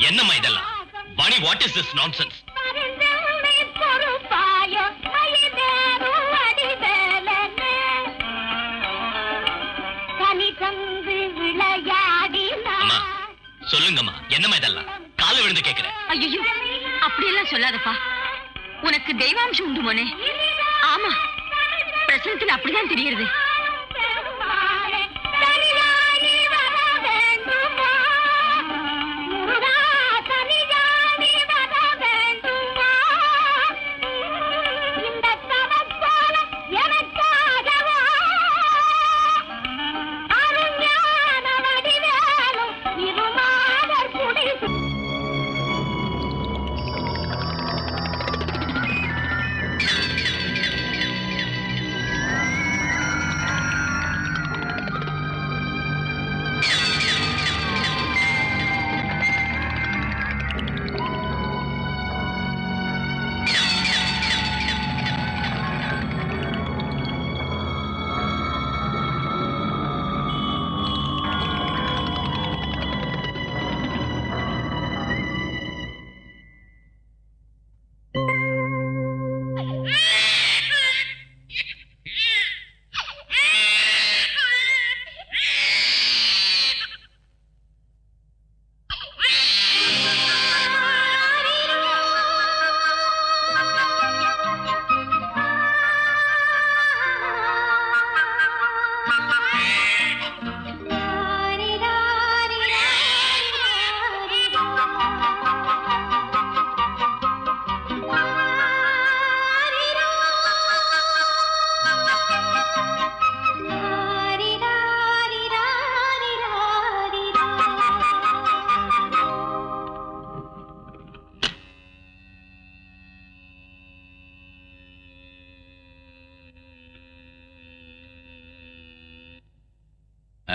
என்னம்மா இதெல்லாம்? Vani, what is this nonsense? அம்மா சொல்லுங்கம்மா, என்னம்மா இதெல்லாம்? காலை விழுந்து கேக்குறேன். ஐயோ, அப்படியெல்லாம் சொல்லாதப்பா. உனக்கு தெய்வாம்சம் உண்டு மோனே. ஆமா, பிரசனத்துல அப்படிதான் தெரியுது.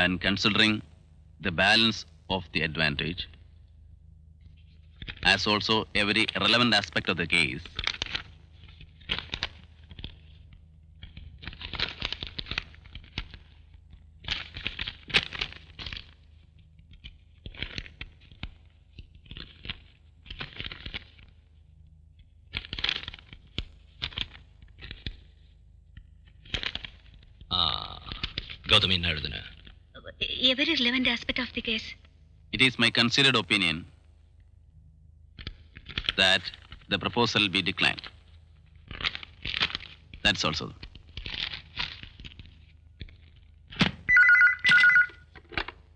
and considering the balance of the advantage, as also every relevant aspect of the case, Gautami என்ன எழுதுன? every relevant aspect of the case. it is my considered opinion that the proposal be declined. That's also.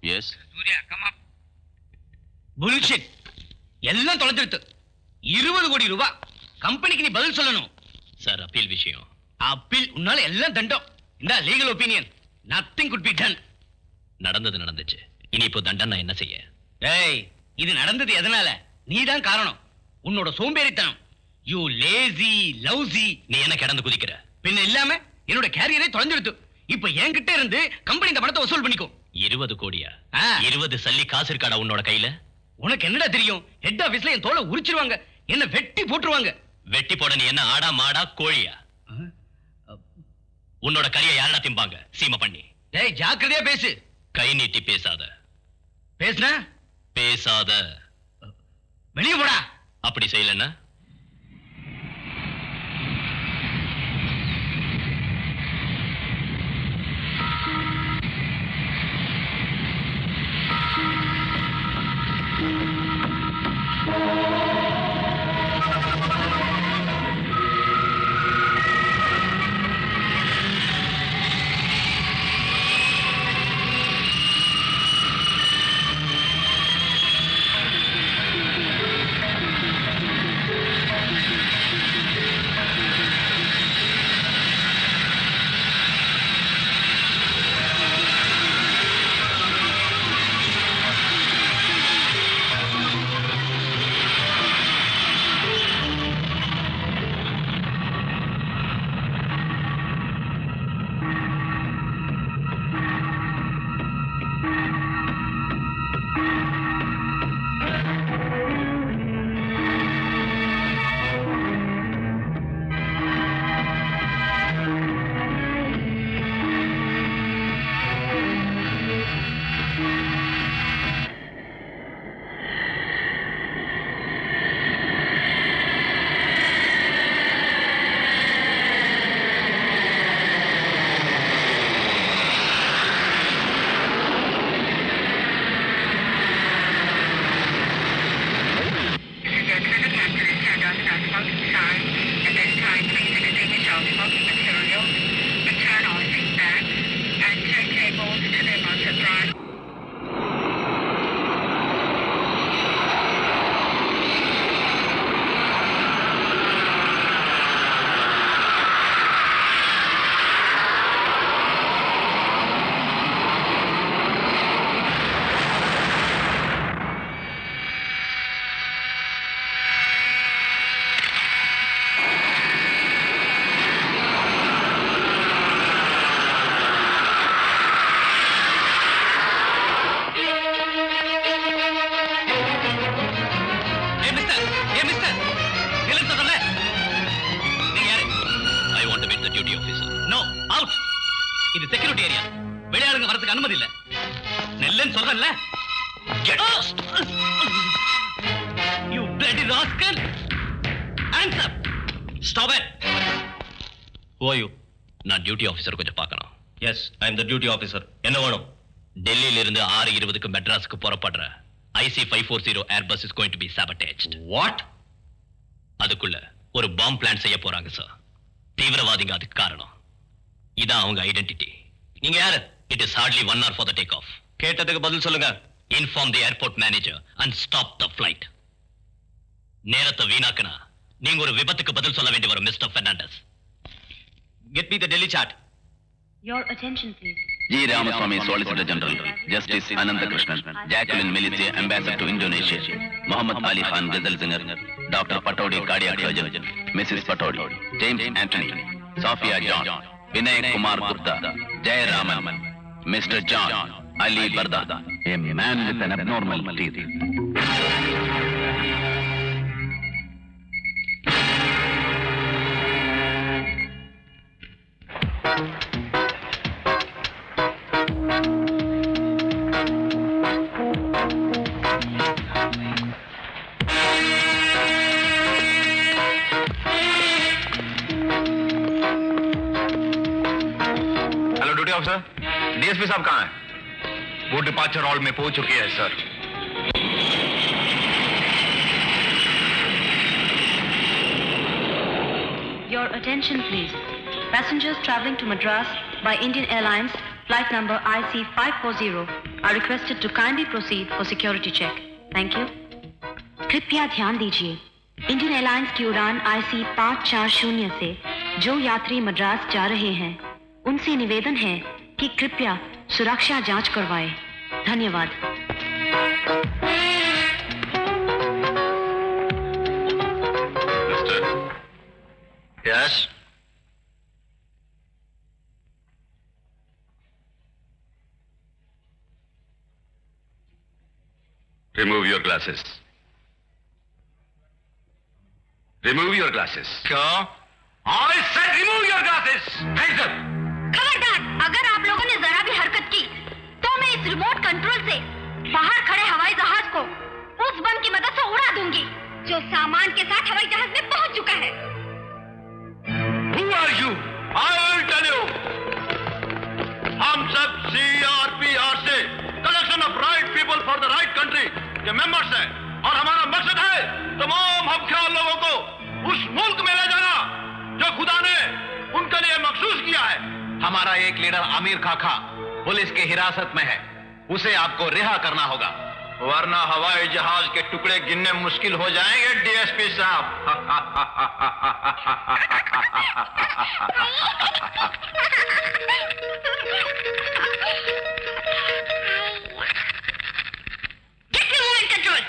Yes. Surya come up. Bullshit. எல்லாம் தொலைஞ்சிருத்து. 20 கோடி ரூபாய் கம்பெனிக்கு நீ பதில் சொல்லணும். சார் அப்பீல் விஷயம். அப்பீல் உன்னால எல்லாம் தண்டம். இந்த legal opinion nothing could be done. நடந்தது நடந்துச்சு. இனி இப்போ தண்டனை என்ன செய்ய? டேய் இது நடந்தது எதனால? நீதான் காரணம். உன்னோட சோம்பேறித்தனம். You lazy lousy. நீ என்ன கிடந்து குதிக்கிற? பின்ன இல்லாம என்னோட கேரியரே தொலைஞ்சிருத்து. இப்ப என்கிட்ட இருந்து கம்பெனி இந்த பணத்தை வசூல் பண்ணிக்கும். 20 கோடியா? 20 சல்லி காசு இருக்காடா உன்னோட கையில? உனக்கு என்னடா தெரியும்? ஹெட் ஆபீஸ்ல என் தோலை உரிச்சிருவாங்க. என்ன வெட்டி போட்டுருவாங்க. வெட்டி போட நீ என்ன ஆடா மாடா கோழியா? உன்னோட கறியை யாரடா திம்பாங்க சீமை பண்ணி? டேய் ஜாக்கிரதையா பேசு. கை நீட்டி பேசாத. பேசுனா பேசாத. வெளியே போடா. அப்படி செய்யலன்னா இது செக்யூரிட்டி ஏரியா. வெளியாளுங்க வரதுக்கு அனுமதி இல்ல. நெல்லன்னு சொல்றேன்ல. Get lost. You bloody rascal. Hands up. Stop it. Who are you? நான் டியூட்டி ஆபீசர் கொஞ்சம் பார்க்கணும். Yes, I am the duty officer. என்ன வேணும்? டெல்லியில இருந்து 6:20க்கு மெட்ராஸுக்கு புறப்படுற IC-540 Airbus is going to be sabotaged. What? அதுக்குள்ள ஒரு பாம்பு பிளான் செய்ய போறாங்க சார். தீவிரவாதிங்க அதுக்கு காரணம். இதான் அவங்க ஐடென்டிட்டி. நீங்க யாரு? It is hardly 1 hour for the takeoff. கேட்டதுக்கு பதில் சொல்லுங்க. Inform the airport manager and stop the flight. நேரத்தை வீணாக்குனா நீங்க ஒரு விபத்துக்கு பதில் சொல்ல வேண்டி வரும் mister Fernandes. Get me the Delhi chart. Your attention please. G. Ramaswamy, Solicitor General, Justice Ananta Krishnan, Jacqueline Militia, Ambassador to Indonesia, Muhammad Ali Khan, Ghazal Singer, Dr. Patodi, Cardiac Surgeon, Mrs. Patodi, James Anthony, Sophia John, Vinay Kumar Gupta, Jay Raman, Mr. John, Ali Barda, a man with an abnormal teeth. Hello duty officer, DSP साहब कहाँ हैं? वो departure hall में पहुंच चुकी है sir. Your attention please. Passengers traveling to Madras by Indian Airlines flight number IC540 are requested to kindly proceed for security check. Thank you. कृपया ध्यान दीजिए, इंडियन एयरलाइंस की उड़ान IC 540 से जो यात्री मद्रास जा रहे हैं उनसे निवेदन है कि कृपया सुरक्षा जांच करवाएं। धन्यवाद। Yes. Remove your glasses. Remove your glasses. क्या? I said remove your glasses. Hands up. खबरदार, अगर आप लोगों ने जरा भी हरकत की तो मैं इस रिमोट कंट्रोल से बाहर खड़े हवाई जहाज को उस बम की मदद से उड़ा दूंगी जो सामान के साथ हवाई जहाज में पहुंच चुका है। Who are you? I will tell you. हम सब CRPR से collection of right people for the right country के members हैं और हमारा मकसद है तमाम हमख्याल लोगों को उस मुल्क में ले जाना जो खुदा ने उनके लिए मखसूस किया है। हमारा एक लीडर आमिर खाखा पुलिस के हिरासत में है, उसे आपको रिहा करना होगा वरना हवाई जहाज के टुकड़े गिनने मुश्किल हो जाएंगे डीएसपी साहब। Get your movement control.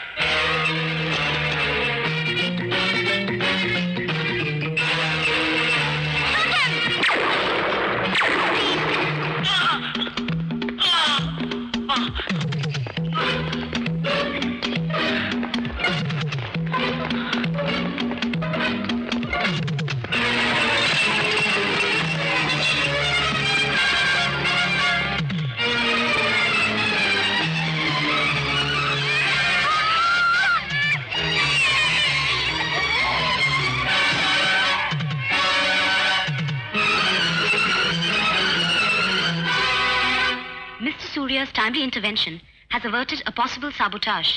Surya's timely intervention has averted a possible sabotage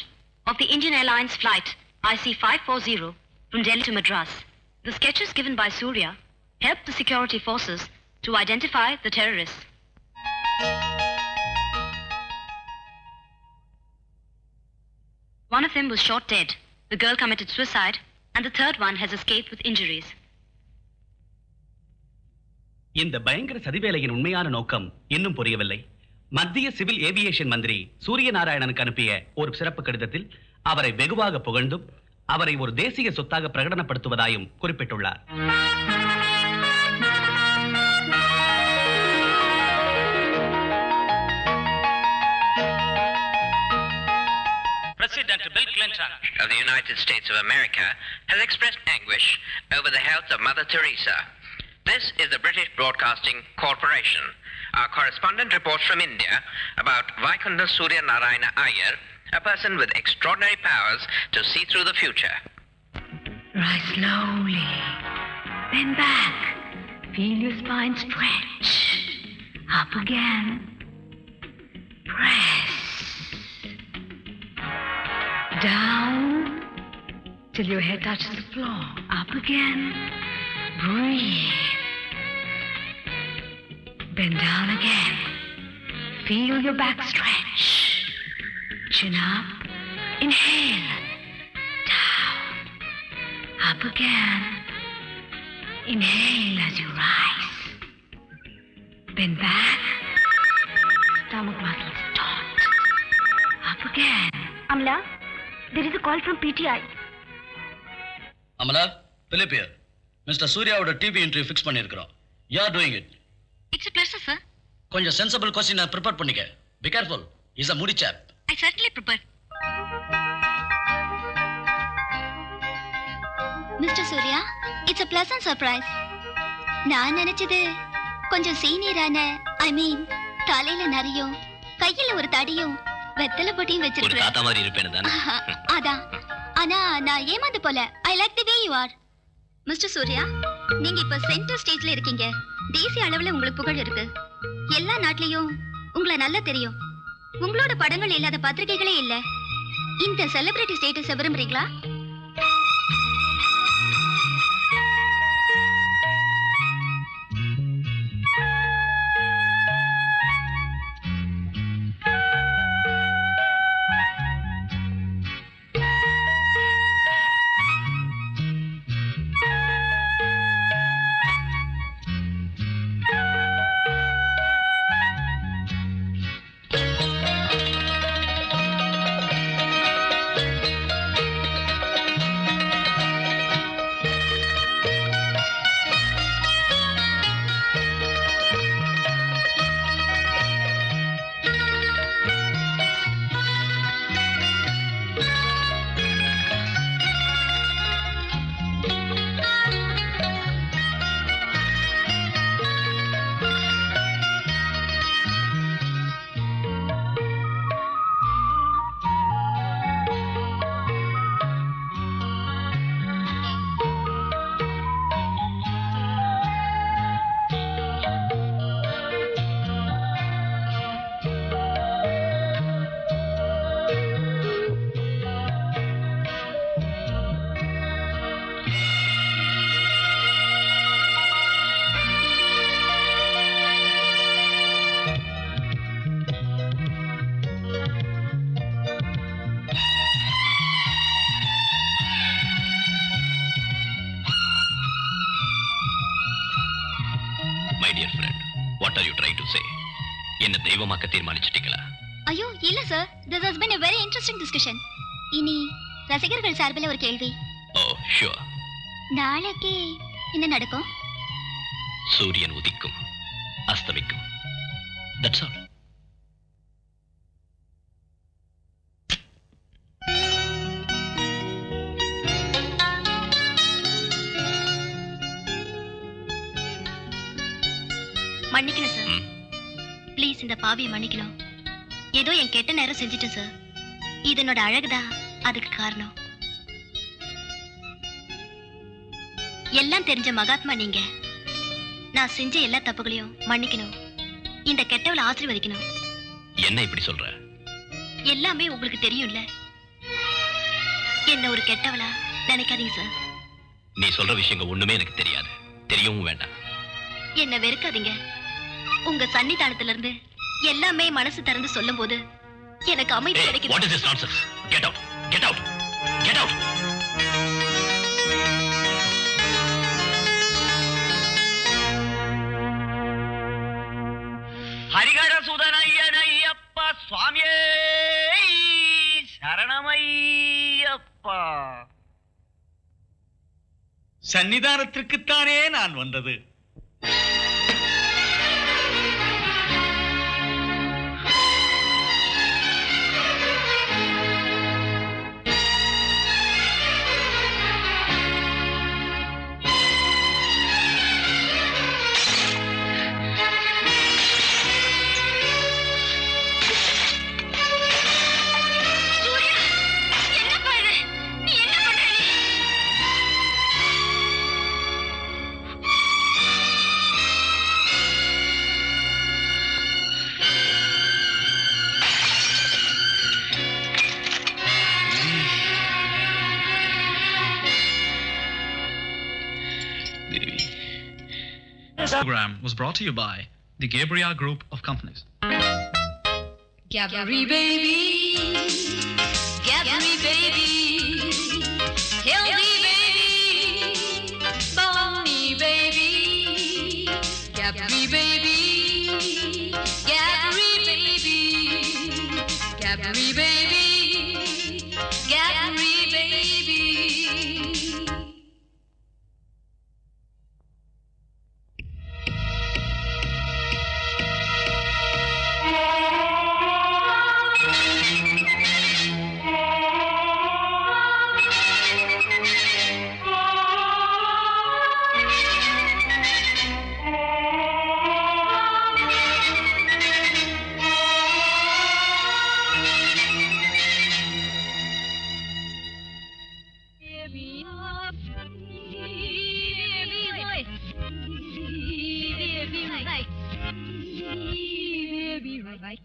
of the Indian Airlines flight IC540 from Delhi to Madras. The sketches given by Surya helped the security forces to identify the terrorists. One of them was shot dead, the girl committed suicide, and the third one has escaped with injuries. இந்த பயங்கர சதிவேலையின் உண்மையான நோக்கம் இன்னும் புரியவில்லை. மத்திய civil aviation மந்திரி சூரிய நாராயணனுக்கு அனுப்பிய ஒரு சிறப்பு கடிதத்தில் அவரை வெகுவாக புகழ்ந்தும் அவரை ஒரு தேசிய சொத்தாக பிரகடனப்படுத்துவதாயும் குறிப்பிட்டுள்ளார். President Bill Clinton of the United States of America has expressed anguish over the health of Mother Teresa. This is the British Broadcasting Corporation. Our correspondent reports from India about Vaikunth Surya Narayana Iyer, a person with extraordinary powers to see through the future. Rise slowly. Bend back. Feel your spine stretch. Up again. Press. Down till your head touches the floor. Up again. Breathe. Bend down again. Feel your back stretch. Chin up. Inhale. Down. Up again. Inhale as you rise. Bend back. Stomach muscles taut. Up again. Amla, there is a call from PTI. Amala, Philip here. Mr. Suryaவோட TV interview fix பண்ணியிருக்கிறோம். You are doing it. It's a pleasure, sir. கொஞ்சம் sensible கொஸ்டினை prepare பண்ணிக்க. Be careful. He's a moody chap. I certainly prepare. Mister Surya, it's a pleasant surprise. நான் நினைச்சது கொஞ்சம் சீனியரான, ஐ மீன் தலையில நரியும் கையில ஒரு தடியும் வெத்தலை போட்டியும் ஒரு வச்சிருக்கேன். தாத்தா மாதிரி இருப்பேன்னு தானே? அதான். ஆனா நான் ஏமாந்து போல. I like the way you are. Mister Surya, நீங்க இப்ப சென்டர் ஸ்டேஜ்ல இருக்கீங்க. தேசிய அளவுல உங்களுக்கு புகழ் இருக்கு. எல்லா நாட்டிலையும் உங்களை நல்லா தெரியும். உங்களோட படங்கள் இல்லாத பத்திரிகைகளே இல்ல. இந்த செலிபிரிட்டி ஸ்டேட்டஸ் விரும்புறீங்களா? My dear friend, what are you trying to say? என்ன தெய்வமாக்க தீர்மானிச்சிட்டீங்களா? ஐயோ இல்ல sir. This has been a very interesting discussion. இனி ரசிகர்கள் சார்பில் ஒரு கேள்வி. Oh, sure. நாளைக்கு என்ன நடக்கும்? சூரியன் உதிக்கும், அஸ்தமிக்கும். That's all. மன்னிக்கணும் சார். ப்ளீஸ் இந்த பாவியை மன்னிக்கணும். ஏதோ என் கெட்ட நேரம் செஞ்சுட்டேன் சார். இது என்னோட அழகுதான் அதுக்கு காரணம். எல்லாம் தெரிஞ்ச மகாத்மா நீங்க. நான் செஞ்ச எல்லா தப்புகளையும் மன்னிக்கணும். இந்த கெட்டவளை ஆசீர்வதிக்கணும். என்ன இப்படி சொல்ற? எல்லாமே உங்களுக்கு தெரியும்ல. என்ன ஒரு கெட்டவளா நினைக்காதீங்க சார். நீ சொல்ற விஷயங்கள் ஒண்ணுமே எனக்கு தெரியாது, தெரியவும் வேண்டாம். என்ன வெறுக்காதீங்க. உங்க சன்னிதானத்துல இருந்து எல்லாமே மனசு திறந்து சொல்லும் போது எனக்கு அமைதி கிடைக்குது. What is this nonsense? Get out! Get out! Get out! Harihara சுதனையனையப்பா சுவாமியே சரணமையப்பா. சன்னிதானத்திற்குத்தானே நான் வந்தது. This program was brought to you by the Gabriel Group of Companies. Gabri baby, Gabri baby, healthy baby, bony baby, Gabri baby, Gabri baby, Gabri baby, Gabri baby. Be right.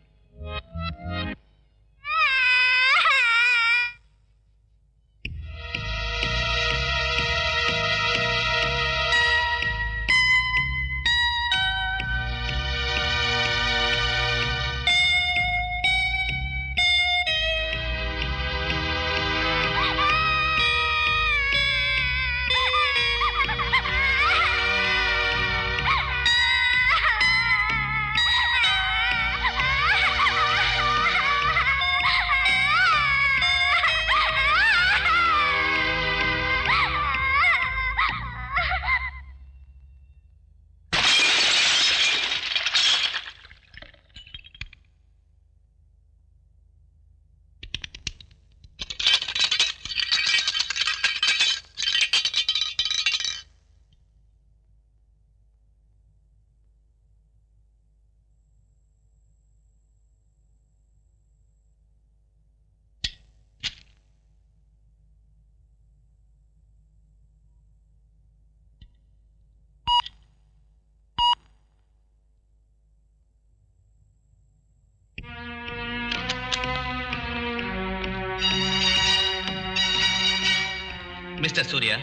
Mister Surya,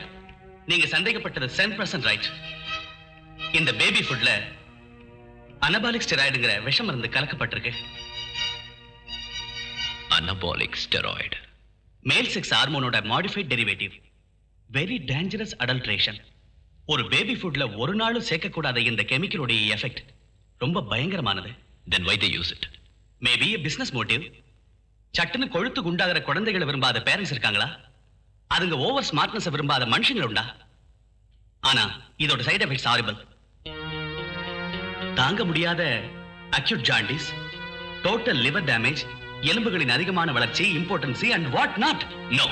நீங்க சந்தேகப்பட்டது 10% right. இந்த baby ஃபுட்ல anabolic ஸ்டெராய்டுங்கிற விஷ மருந்து கலக்கப்பட்டிருக்கு. Anabolic steroid male sex ஹார்மோனோட modified derivative. Very dangerous adulteration. ஒரு பேபி ஃபுட்ல ஒரு நாளும் சேர்க்கக்கூடாத இந்த கெமிக்கலோட எஃபெக்ட் ரொம்ப பயங்கரமானது. Then why they use it? Maybe business motive. சட்டுன்னு கொழுத்து குண்டாகிற குழந்தைகளை விரும்பாத பேரண்ட்ஸ் இருக்காங்களா? அதுங்க ஓவர் ஸ்மார்ட்னஸ் விரும்பாத மனுஷங்கள் உண்டா? ஆனா இதோட சைடு எஃபெக்ட்ஸ் ஹாரிபிள். தாங்க முடியாத acute jaundice, total liver damage, எலும்புகளின் அதிகமான வளர்ச்சி, impotency and what not. No.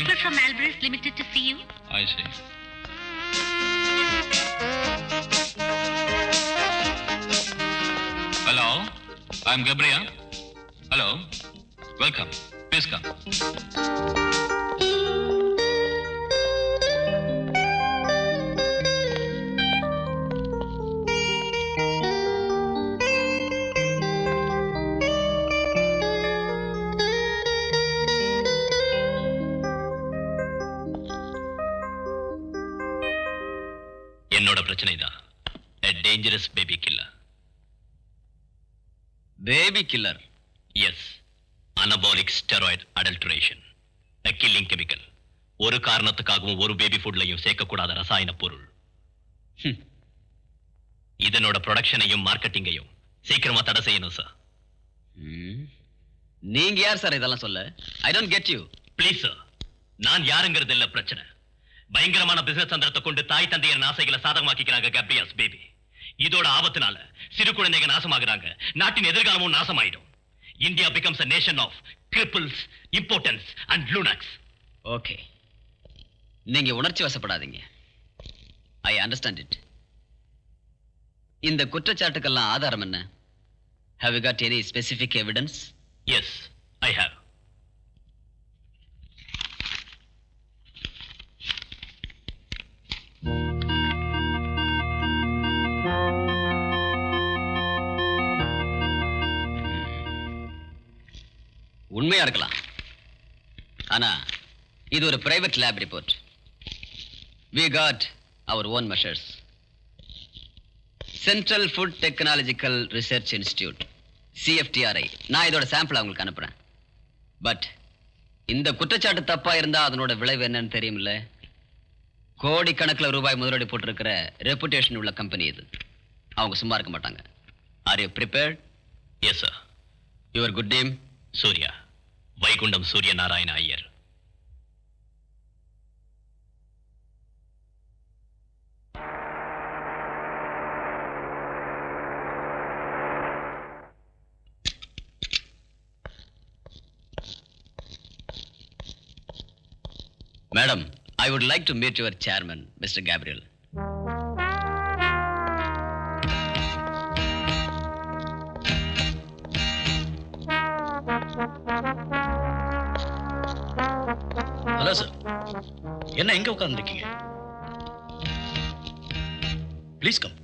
April from Albrecht Limited to see you. I see. Hello, I'm Gabriel. Hello, welcome. Please come. என்னோட பிரச்சனை தான். A dangerous baby killer. Baby killer? Yes. Anabolic steroid adulteration. A killing chemical. ஒரு காரணத்துக்காகவும் ஒரு baby ஃபுட்லையும் சேர்க்கக்கூடாத ரசாயன பொருள். இதனோட ப்ரொடக்ஷனையும் மார்க்கெட்டிங்கையும் சீக்கிரமா தடை செய்யணும் சார். நீங்க யார் சார் இதெல்லாம் சொல்ல? I don't get you. Please sir, நான் யாருங்கிறது இல்ல பிரச்சனை. பயங்கரமான பிசினஸ் தந்திரத்தை கொண்டு தாய் தந்தையர் ஆசைகளை சாதகமாக்கிக்கிறாங்க கேப்ரியல்ஸ் பேபி. இதோட ஆபத்தினால சிறு குழந்தைங்க நாசமாகுறாங்க. நாட்டின் எதிர்காலமும் நாசமாயிடும். India becomes a nation of cripples, impotents and lunatics. Okay, நீங்க உணர்ச்சி வசப்படாதீங்க. I understand it. இந்த குற்றச்சாட்டுக்கெல்லாம் ஆதாரம் என்ன? Have you got any specific evidence? Yes, I have. உண்மையா இருக்கலாம். ஆனா இது ஒரு private lab report. We got our own measures. Central Food Technological Research Institute, CFTRI. நான் இதோட சாம்பிள் அவங்களுக்கு அனுப்புறேன். பட் இந்த குற்றச்சாட்டு தப்பா இருந்தா அதனோட விளைவு என்னன்னு தெரியுமில்ல? கோடிக்கணக்கில் ரூபாய் முதலீடு போட்டிருக்கிற ரெப்புடேஷன் உள்ள கம்பெனி இது. அவங்க சும்மா இருக்க மாட்டாங்க. Are you prepared? Yes sir. Your good name? Surya, Vaikuntam Surya Narayana Iyer. Madam, I would like to meet your chairman, Mr. Gabriel. Hello sir, என்ன எங்க உட்கார்ந்துருக்கீங்க? Please come.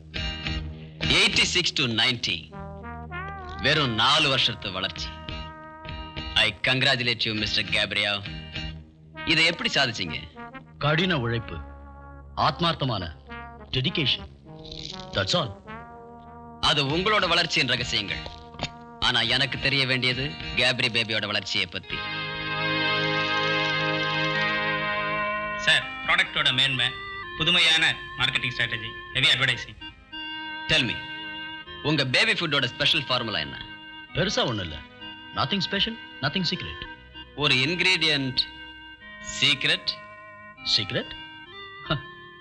86 to 90 வெறும் 4 வருஷத்து வளர்ச்சி. I congratulate you, Mr. Gabriel. இதை எப்படி சாதிச்சீங்க? கடின உழைப்பு, ஆத்மார்த்தமான டெடிகேஷன். That's all. அது உங்களோட வளர்ச்சியின் ரகசியங்கள். ஆனா எனக்கு தெரிய வேண்டியது கேப்ரி பேபியோட வளர்ச்சியை பத்தி. சார், ப்ராடக்ட்டோட மேன்மை, புதுமையான marketing strategy, heavy advertising. Tell me, உங்க பேபி ஃபுட்டோட ஸ்பெஷல் ஃபார்முலா என்ன? பெருசா ஒண்ணும் இல்ல. Nothing special, nothing secret. ஒரு ingredient secret? Secret?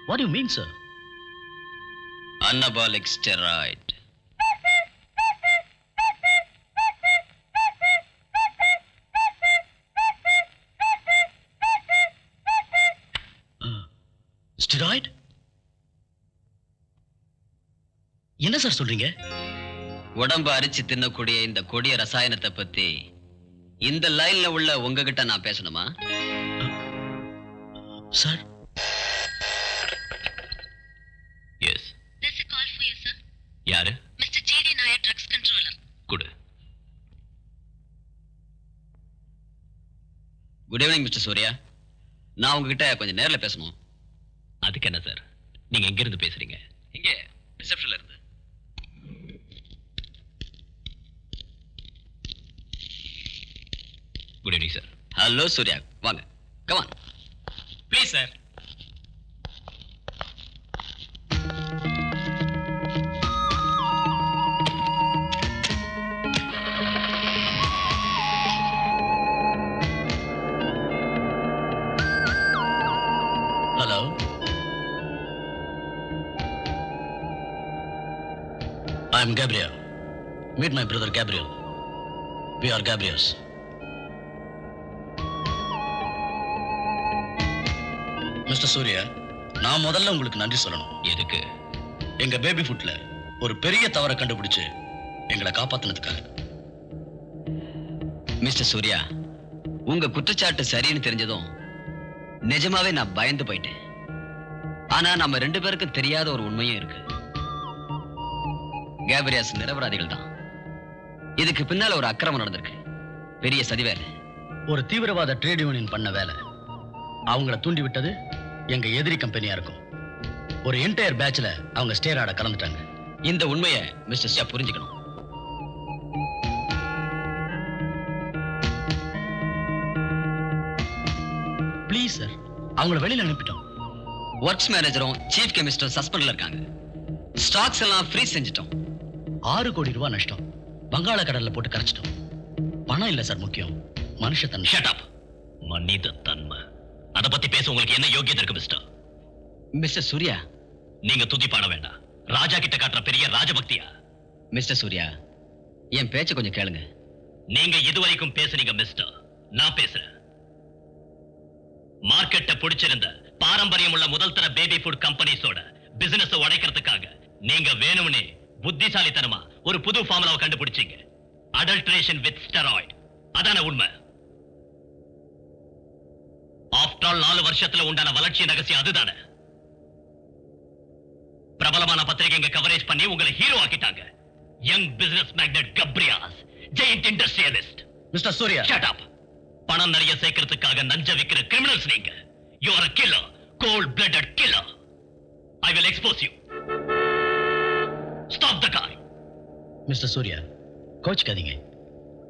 What you mean sir? Anabolic steroid. Steroid? என்ன சார் சொல்றீங்க? உடம்பு அரிச்சு தின்னக்கூடிய இந்த கொடிய ரசாயனத்தை பத்தி இந்த லைன்ல உள்ள உங்ககிட்ட நான் பேசணுமா? Sir. Yes. There's a call for you, sir. யாரு? Mr. J.D. Nair, drugs controller. குடு. Good evening mister Surya. நான் உங்ககிட்ட கொஞ்சம் நேர்ல பேசணும். அதுக்கு என்ன சார், நீங்க எங்க இருந்து பேசுறீங்க? இங்க ரிசப்ஷன்ல இருந்து. Good evening sir. Hello Surya, வாங்க. Come on. Please sir. Hello. I am Gabriel. Meet my brother Gabriel. We are Gabriels. Mister Surya, நான் முதல்ல உங்களுக்கு நன்றி சொல்லணும். எதுக்கு? எங்க பேபி ஃபுட்ல ஒரு பெரிய தவறை கண்டுபிடிச்சு எங்களை காப்பாத்தினதுக்காக. மிஸ்டர் சூர்யா, உங்க குற்றச்சாட்டு சரின்னு தெரிஞ்சதும் நிஜமாவே நான் பயந்து போயிட்டேன். ஆனா நம்ம 2 பேருக்கும் தெரியாத ஒரு உண்மையும் இருக்கு. கேப்ரியாஸ் நிரபராதிகள் தான். இதுக்கு பின்னால ஒரு அக்கிரமம் நடந்திருக்கு. பெரிய சதி வேலை. ஒரு தீவிரவாத ட்ரேட் யூனியன் பண்ண வேலை. அவங்கள தூண்டி விட்டது எங்க எதிரி கம்பெனியா இருக்கும். ஒரு என்டையர் பேட்ச்ல அவங்க ஸ்டேராட கலந்துட்டாங்க. இந்த உண்மையை மிஸ்டர் ஷா புரிஞ்சுக்கணும். ப்ளீஸ் சார், அவங்கள வெளியில அனுப்பிட்டோம். ஒர்க்ஸ் மேனேஜரும் சீஃப் கெமிஸ்டரும் சஸ்பெண்ட்ல இருக்காங்க. ஸ்டாக்ஸ் எல்லாம் ஃப்ரீஸ் செஞ்சிட்டோம். 6 கோடி ரூபாய் நஷ்டம். வங்காள கடல்ல போட்டு கரைச்சிட்டோம். பணம் இல்ல சார் முக்கியம், மனுஷத்தன்மை. Shut up. மனித தன்மை. அத பத்தி பேச உங்களுக்கு என்ன யோகியதை இருக்கு மிஸ்டர்? மிஸ்டர் சூர்யா, நீங்க துதி பாட வேண்டாம். ராஜா கிட்ட காட்டுற பெரிய ராஜபக்தியா? மிஸ்டர் சூர்யா, என் பேச்ச கொஞ்சம் கேளுங்க. நீங்க இதுவரைக்கும் பேசுறீங்க மிஸ்டர். நான் பேசுறேன். மார்க்கெட்ட பிடிச்சிருந்த பாரம்பரியம் உள்ள முதல் தர பேபி ஃபுட் கம்பெனிஸோட பிசினஸ் உடைக்கிறதுக்காக நீங்க வேணும்னே புத்திசாலித்தனமா ஒரு புது ஃபார்முலாவை கண்டுபிடிச்சீங்க. Adulteration with steroid. அதான உண்மை. ஆஃப்டர் ஆல் 4 வருஷத்துல உண்டான வளர்ச்சி ரகசியம் அதுதானே. பிரபலமான பத்திரிகைங்க கவரேஜ் பண்ணி உங்களை ஹீரோ ஆக்கிட்டாங்க. யங் பிசினஸ் மேக்னட் கப்ரியாஸ், giant industrialist. Mister Surya, shut up. பணம் நிறைய சேர்க்கிறதுக்காக நஞ்ச விக்கிற கிரிமினல்ஸ் நீங்க. You are a killer, cold blooded killer. I will expose you. Stop the car. Mister Surya, கோச்சுக்காதீங்க.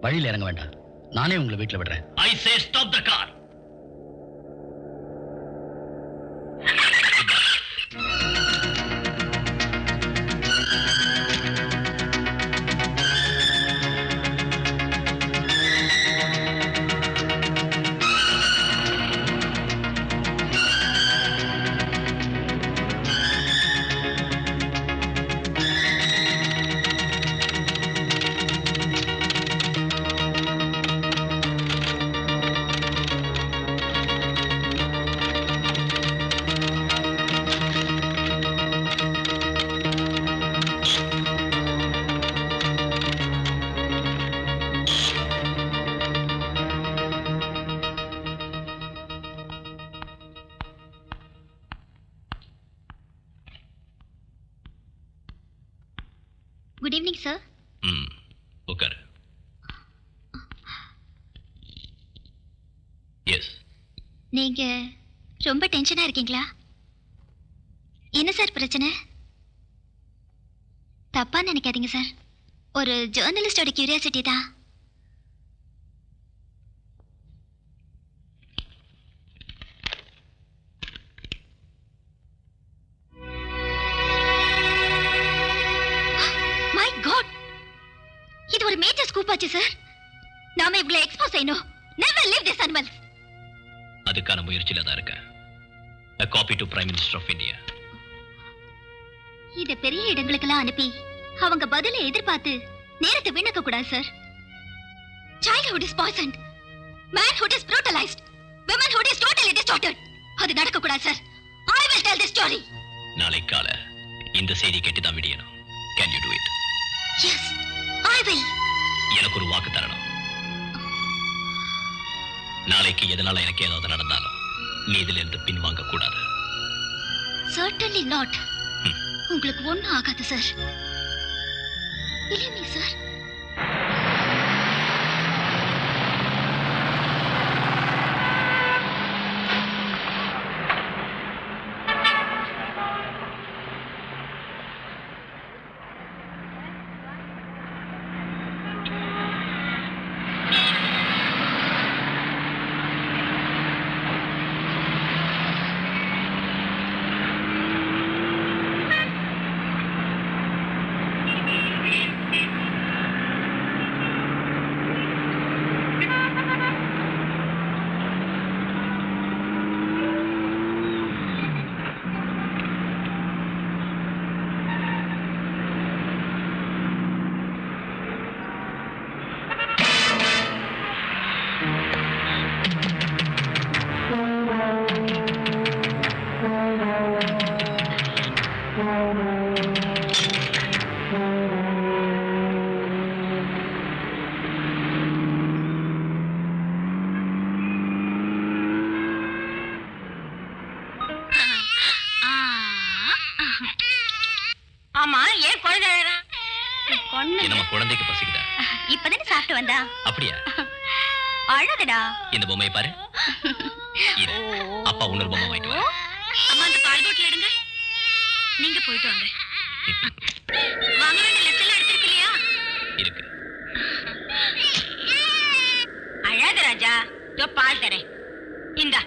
வழியில இறங்க வேண்டாம். நானே உங்களை வீட்டுல விடுறேன். I say stop the car. Good evening sir. உட்காரு. எஸ். நீங்க ரொம்ப டென்ஷனா இருக்கீங்களா? என்ன சார் பிரச்சனை? தப்பா நினைக்காதீங்க சார். ஒரு ஜேர்னலிஸ்டோட கியூரியாசிட்டி தான். மை காட், இது ஒரு மேஜர் ஸ்கூப் ஆச்சு சார். நாம இவங்களை எக்ஸ்போஸ் செய்யணும். Never leave this animals. அதுக்கான முயற்சியில தான் இருக்கேன். A copy to Prime Minister of India. இத பெரிய இடங்களுக்கெல்லாம் அனுப்பி அவங்க பதிலை எதிர்பார்த்து நேரத்தை வீணாக்க கூடாது sir. Childhood is poisoned. Manhood is brutalized. Womanhood is totally distorted. அது நடக்க கூடாது sir. I will tell this story. நாளை காலை இந்த செய்தி கேட்டு தான் விடியணும். Can you do it? Yes, I will. எனக்கு ஒரு வாக்கு தரணும். நாளைக்கு எதனால எனக்கு ஏதாவது நடந்தாலும் நீ இதுல இருந்து பின்வாங்க கூடாது. Certainly not. உங்களுக்கு ஒண்ணும் ஆகாது சார். Believe me, sir. ஆமா, ஏன் குழந்தை அழறா? நம்ம குழந்தைக்கு பசிக்குதா? இப்பதானே சாப்பிட்டு வந்தா. அப்படியா? அழாதடா. இந்த பொம்மையை பாரு. இரு, அப்பா இன்னொரு பொம்மை வாங்கிட்டு வா. அம்மா, அந்த பால் போட்டில் எடுங்க. நீங்க போயிட்டு வாங்க. வாங்க வேண்டிய லிஸ்ட் எல்லாம் எடுத்திருக்கு இல்லையா? இருக்கு. அழாத ராஜா, இதோ பால் தரேன். இந்தா.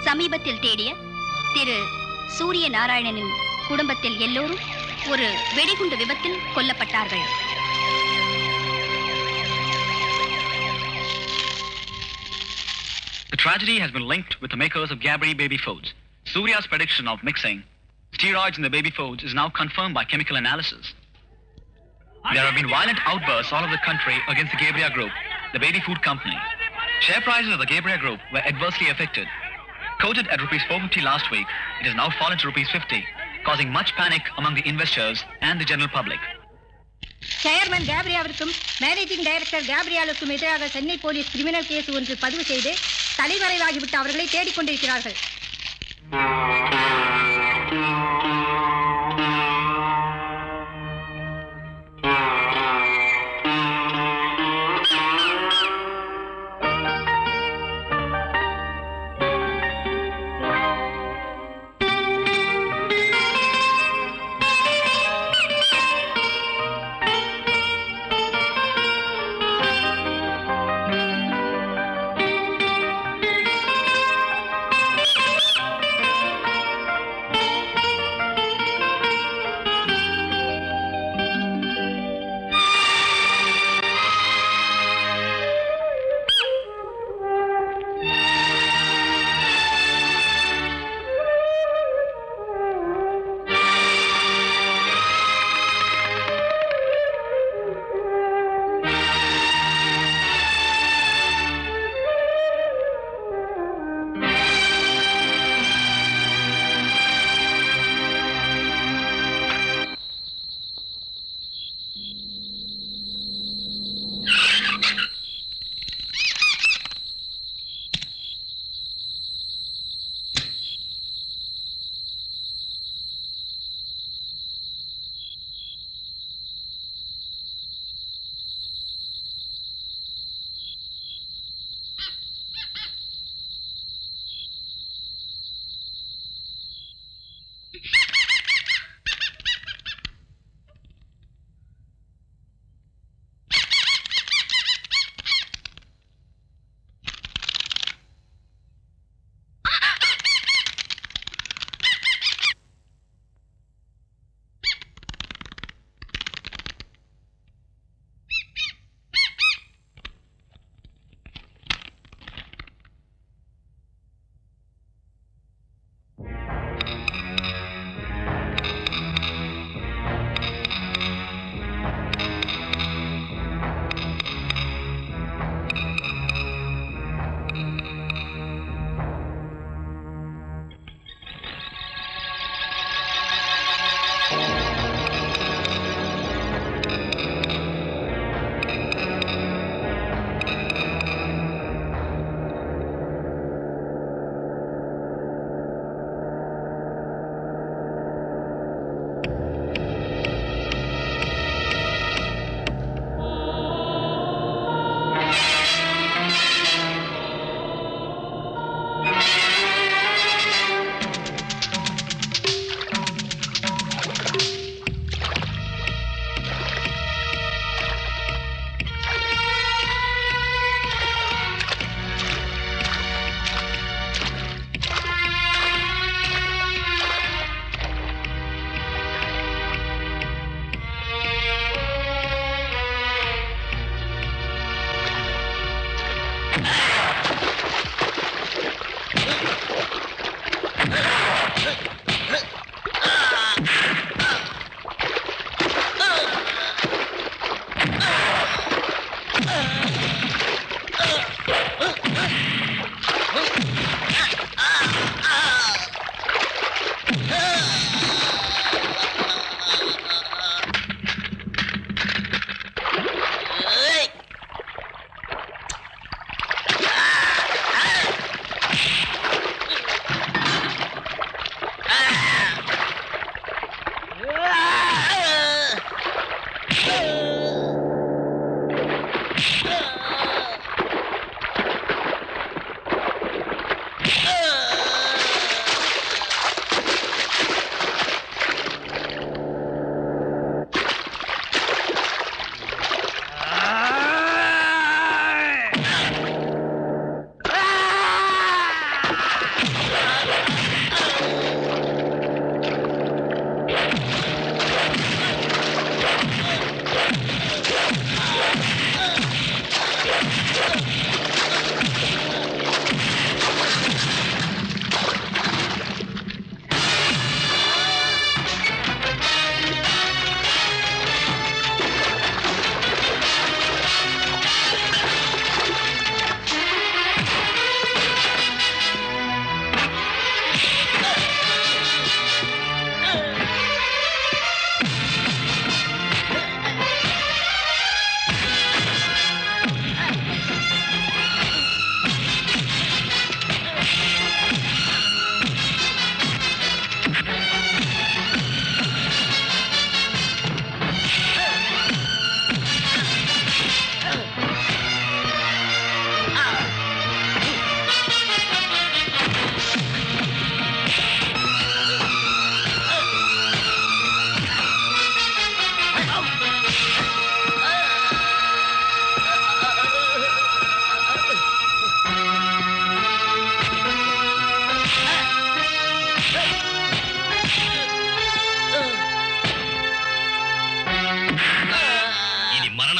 சமீபத்தில் தேடிய திரு சூரிய நாராயணனின் குடும்பத்தில் எல்லோரும் ஒரு வெடிகுண்டு விபத்தில் கொல்லப்பட்டார்கள். tragedy has been linked with the makers of Gabri baby foods. Surya's prediction of mixing steroids in the baby foods is now confirmed by chemical analysis. There have been violent outbursts all over the country against the Gabriel Group, the baby food company. Share prices of the Gabriel Group were adversely affected. Quoted at rupees 450 last week, it has now fallen to rupees 50, causing much panic among the investors and the general public. Chairman கேப்ரியாவிற்கும் managing director கேப்ரியாலுக்கும் எதிராக Chennai police criminal case ஒன்று பதிவு செய்து தலைமறைவாகிவிட்டு அவர்களை தேடிக்கொண்டிருக்கிறார்கள்.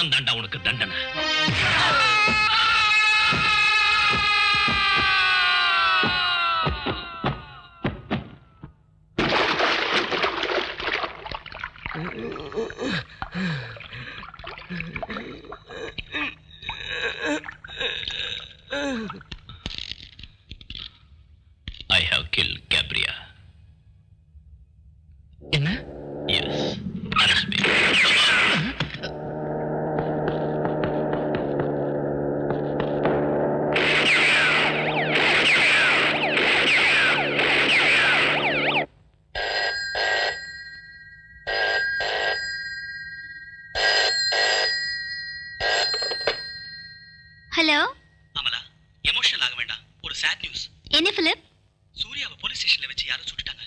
மரணம் தாண்டா உனக்கு தண்டனை. I have killed Gabriel. என்ன? Yes. Arrest me. Hello Amala, emotional ஆக வேண்டாம். ஒரு சேட் நியூஸ். என்ன பிலிப்? சூர்யாவை போலீஸ் ஸ்டேஷன்ல வச்சு யாரோ சுட்டுட்டாங்க.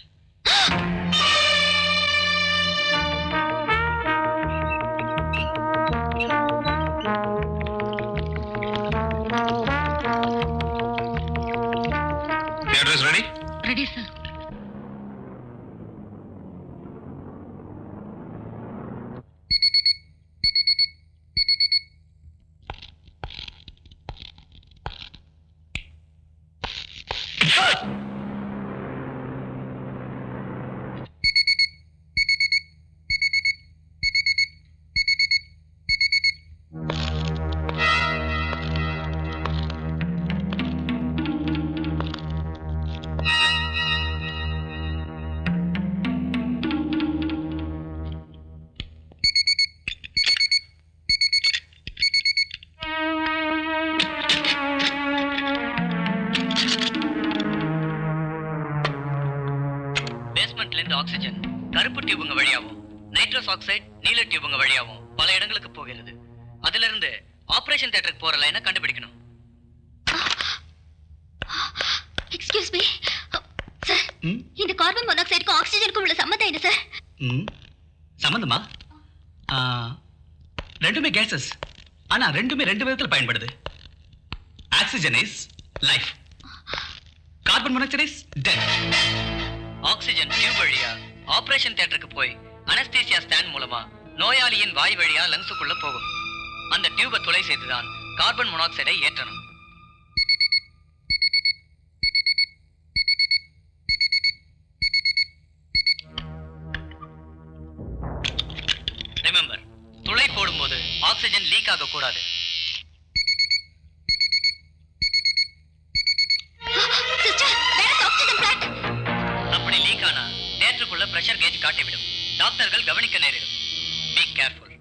The address ready? Ready sir. பேஸ்மெண்ட்ல இருந்து ஆக்சிஜன் கருப்பு டியூபுங்க வழியாவும் நைட்ரஸ் ஆக்சைடு நீல டியூபுங்க வழியாவும் பல இடங்களுக்கு போகிறது. அதுல இருந்து ஆபரேஷன் தியேட்டருக்கு போற லைனை கண்டுபிடிக்கணும். எக்ஸ்கியூஸ் மீ சார், இந்த கார்பன் மோனாக்சைடுக்கும் ஆக்சிஜனுக்கும் உள்ள சம்மந்தம் என்ன சார்? சம்பந்தமா? ரெண்டுமே கேசஸ். ஆனா ரெண்டுமே ரெண்டு விதத்துல பயன்படுது. Oxygen is life, carbon monoxide is death. Oxygen tube வழியா ஆபரேஷன் தியேட்டருக்கு போய் அனஸ்தீசியா ஸ்டாண்ட் மூலமா நோயாளியின் வாய் வழியா லங்ஸுக்குள்ள போகும். அந்த டியூபை துளை செய்துதான் கார்பன் மோனாக்சைடை ஏற்றணும். ரிமெம்பர், துளை போடும்போது ஆக்சிஜன் லீக் ஆக கூடாது. அப்படி லீக் ஆனா தியேட்டருக்குள்ள பிரஷர் கேஜ் காட்டிவிடும். டாக்டர்கள் கவனிக்க நேரிடும். Be careful.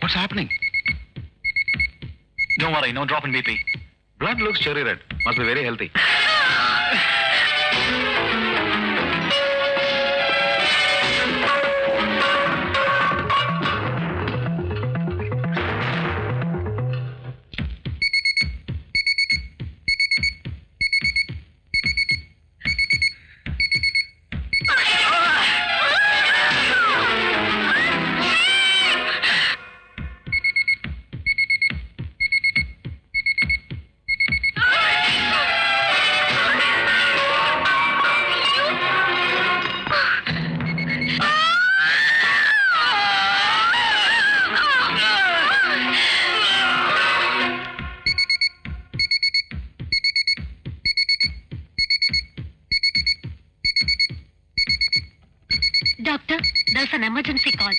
What's happening? Don't worry, no drop in BP. Blood looks cherry red. Must be very healthy. Doctor, there's an emergency call.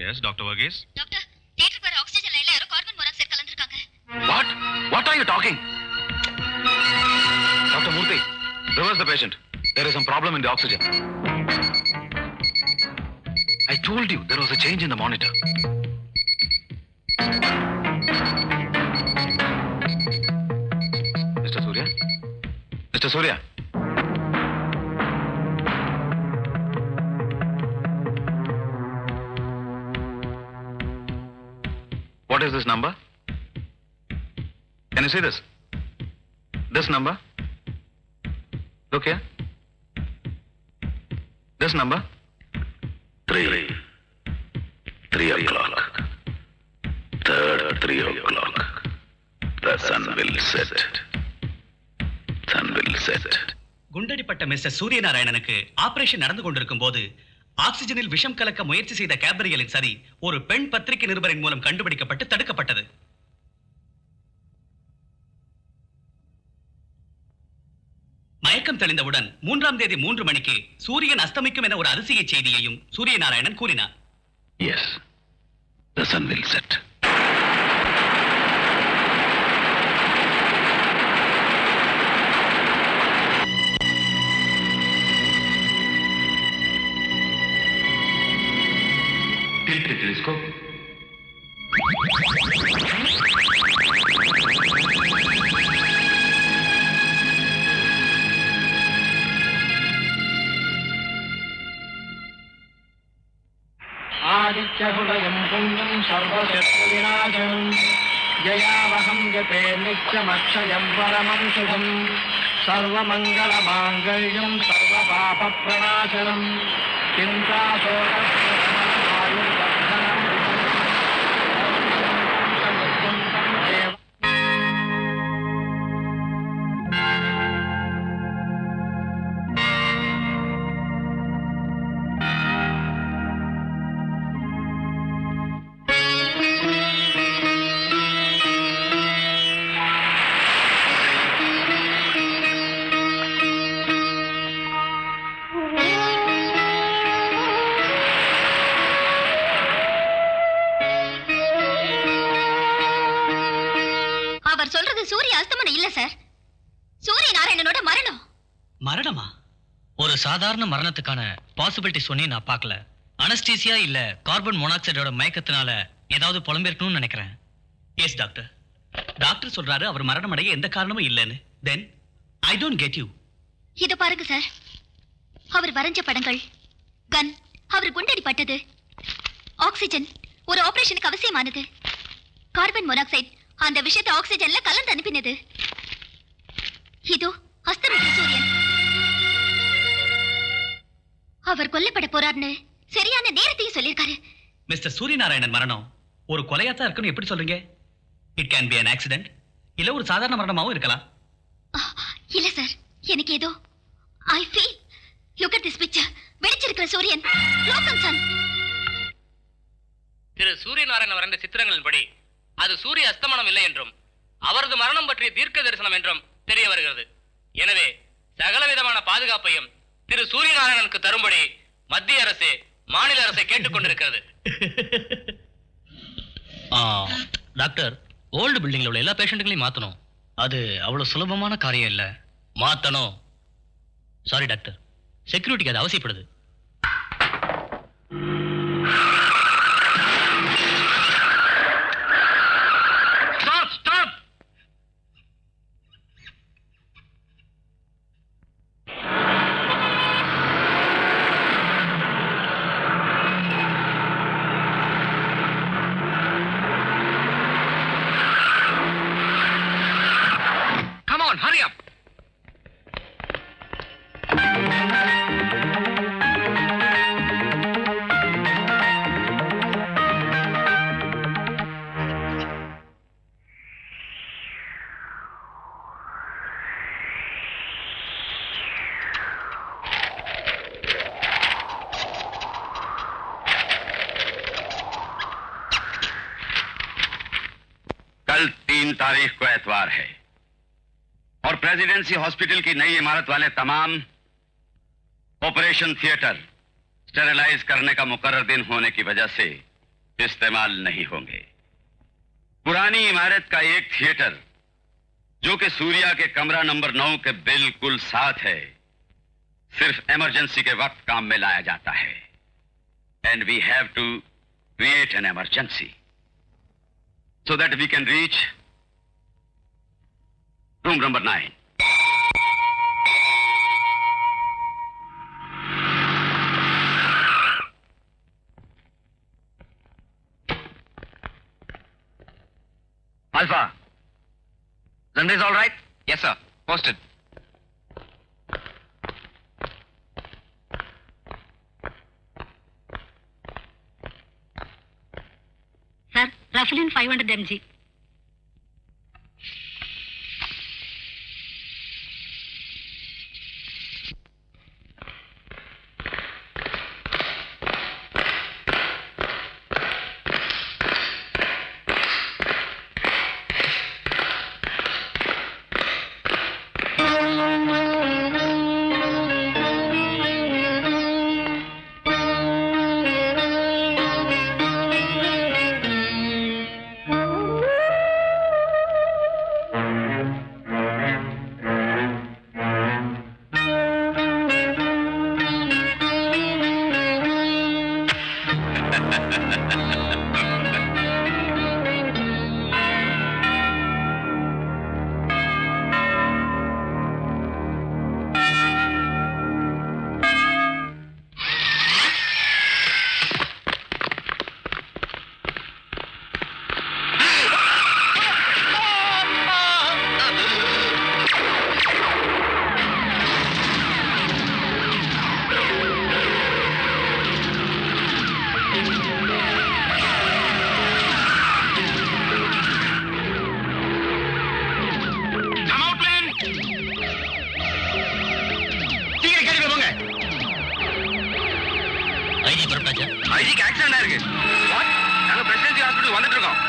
Yes, Dr. Varghese? Doctor, தியேட்டருக்கு வர oxygen லைன்ல யாரோ carbon monoxide கலந்துருக்காங்க. What? What are you talking? Dr. Murthy, reverse the patient. There is some problem in the oxygen. I told you there was a change in the monitor. Mr. Surya? Mr. Surya? What is this number? Can you see this? This number? Look here. This number? 3 o'clock. Third 3 o'clock. The sun will set. Sun will set. குண்டடிப்பட்ட mister சூரியநாராயணனுக்கு operation நடந்து கொண்டிருக்கும் போது ஆக்சிஜனில் விஷம் கலக்க முயற்சி செய்த கேப்ரியலின் சரி ஒரு பெண் பத்திரிகை நிருபரின் மூலம் கண்டுபிடிக்கப்பட்டு தடுக்கப்பட்டது. மயக்கம் தெளிந்தவுடன் 3ஆம் தேதி 3 மணிக்கு சூரியன் அஸ்தமிக்கும் என ஒரு அதிசய செய்தியையும் சூரியநாராயணன் கூறினார். Yes, the sun will set. Tilt the telescope. आदित्यहृदयं पुण्यं सर्वशत्रुविनाशनं जयावहं जपे नित्यमक्षयं परमं शुभं सर्वमङ्गलमाङ्गल्यं सर्वपापप्रणाशनं அவர் சொல்றது சூரிய அஸ்தமனம் இல்ல சார், சூரிய நாராயணனோட மரணம். மரணமா? ஒரு சாதாரண மரணத்துக்கான பாசிபிலிட்டி சொன்னி நான் பார்க்கல. அனஸ்டீசியா இல்ல கார்பன் மோனாக்சைடோட மயக்கத்தினால ஏதாவது புலம்பிருக்கணும்னு நினைக்கிறேன். Yes doctor. டாக்டர் சொல்றாரு அவர் மரணம் அடைய எந்த காரணமும் இல்லைன்னு. தென் ஐ டோன்ட் கெட் யூ. இத பாருங்க சார், அவர் வரைஞ்ச படங்கள், கன், அவர் குண்டடிப்பட்டது, ஆக்சிஜன் ஒரு ஆபரேஷனுக்கு அவசியமானது, கார்பன் மோனாக்சைடு அந்த விஷயத்தை ஆக்சிஜன்ல கலந்து அனுப்பினது, இதோ அஸ்தமித்த சூரியன். அவர் கொல்லப்பட போறார்னு சரியான நேரத்தையும் சொல்லியிருக்காரு. மிஸ்டர் சூரியநாராயணன் மரணம் ஒரு கொலையாத்தான் இருக்குன்னு எப்படி சொல்றீங்க? It can be an accident, இல்ல ஒரு சாதாரண மரணமாவும் இருக்கலாம். இல்ல சார், எனக்கு ஏதோ I feel look at this picture. வெடிச்சிருக்கிற சூரியன், லோக்கல் சன். திரு சூரியநாராயணன் வரைந்த சித்திரங்களின்படி அது சூரிய அஸ்தமனம் இல்லை என்றும் அவரது மரணம் பற்றிய தீர்க்க தரிசனம் என்றும் தெரிய வருகிறது. எனவே சகலவிதமான பாதுகாப்பையும் திரு சூரியநாராயணனுக்கு தரும்படி மத்திய அரசு மாநில அரசை கேட்டுக்கொண்டிருக்கிறது. டாக்டர், ஓல்டு பில்டிங்ல உள்ள எல்லா பேஷண்ட்டுகளையும் மாத்தணும். அது அவ்வளவு சுலபமான காரியம் இல்ல. மாத்தணும். சாரி டாக்டர், செக்யூரிட்டிக்கு அது அவசியப்படுது. Come on, hurry up. कल 3 तारीख को एतवार है और प्रेसिडेंसी हॉस्पिटल की नई इमारत वाले तमाम ऑपरेशन थिएटर स्टेरिलाइज करने का मुकर्रर दिन होने की वजह से इस्तेमाल नहीं होंगे। पुरानी इमारत का एक थिएटर जो कि सूर्या के कमरा नंबर 9 के बिल्कुल साथ है, सिर्फ इमरजेंसी के वक्त काम में लाया जाता है। And we have to create an emergency so that we can reach room number 9. Alpha. Sunrise all right? Yes, sir. Posted. Sir, Rafalin 500 mg. ஐஜிக்கு accident ஆயிருக்கு. வாட்? நாங்க பிரசிடென்சி ஹாஸ்பிடல் வந்துட்டு இருக்கோம்.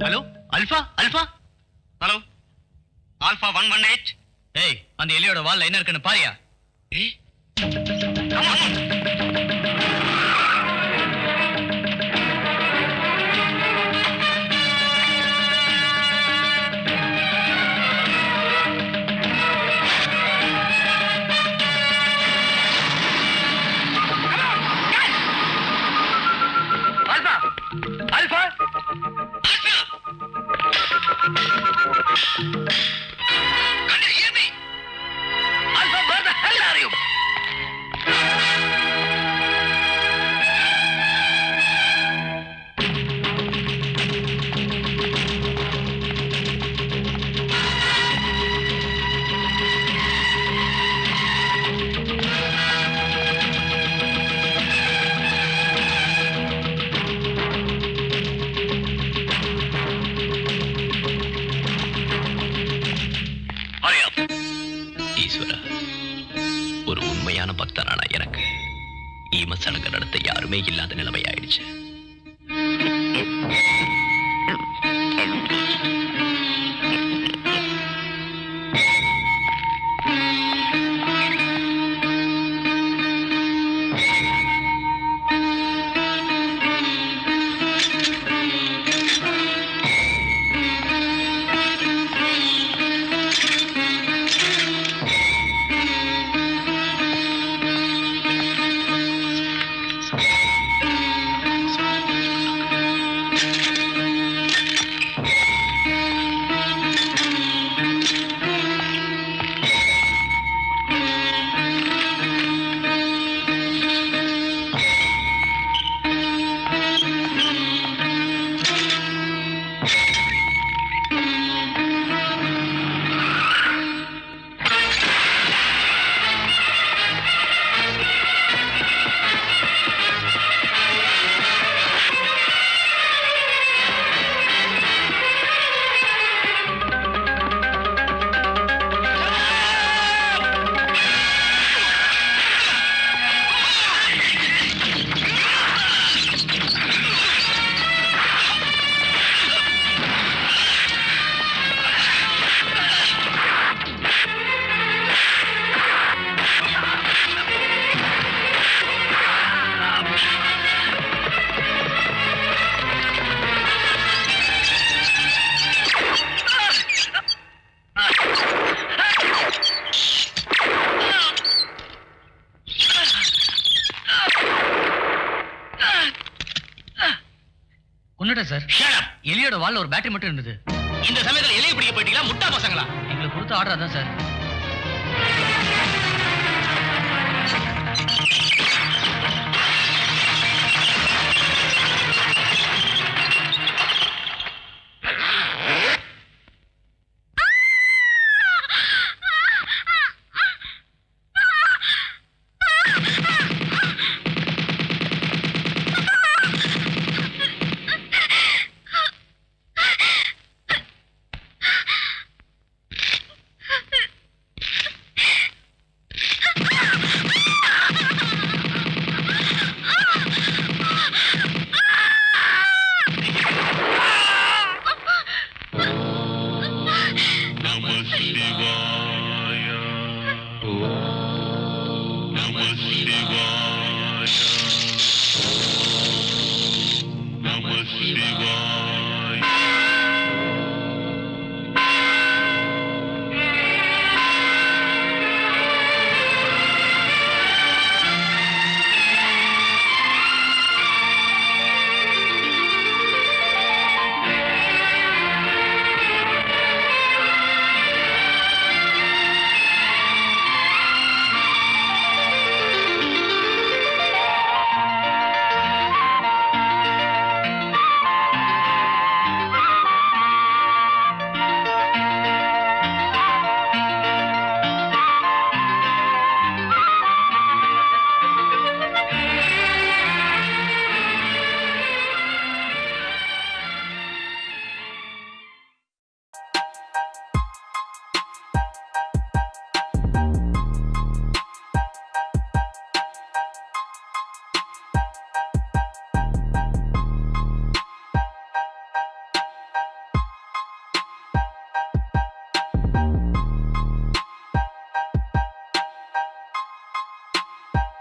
Hello alpha alpha hello alpha 118. ஏய் அந்த எலியோட வால்ல என்ன இருக்குன்னு பாரியா? ஏய் come on. Alpha! Can you hear me? Alpha, where the hell are you? ஒரு உண்மையான பக்தனான எனக்கு ஈம சடங்கு நடத்த யாருமே இல்லாத நிலைமை ஆயிடுச்சு. விளையாட்டேன் சார். Shut up. எலியோட வால்ல ஒரு பேட்டரி மட்டும் இருந்தது. இந்த சமயத்துல எலியை பிடிக்க போயிட்டீங்களா முட்டா பசங்களா? எங்களுக்கு கொடுத்த ஆர்டர் தான் சார்.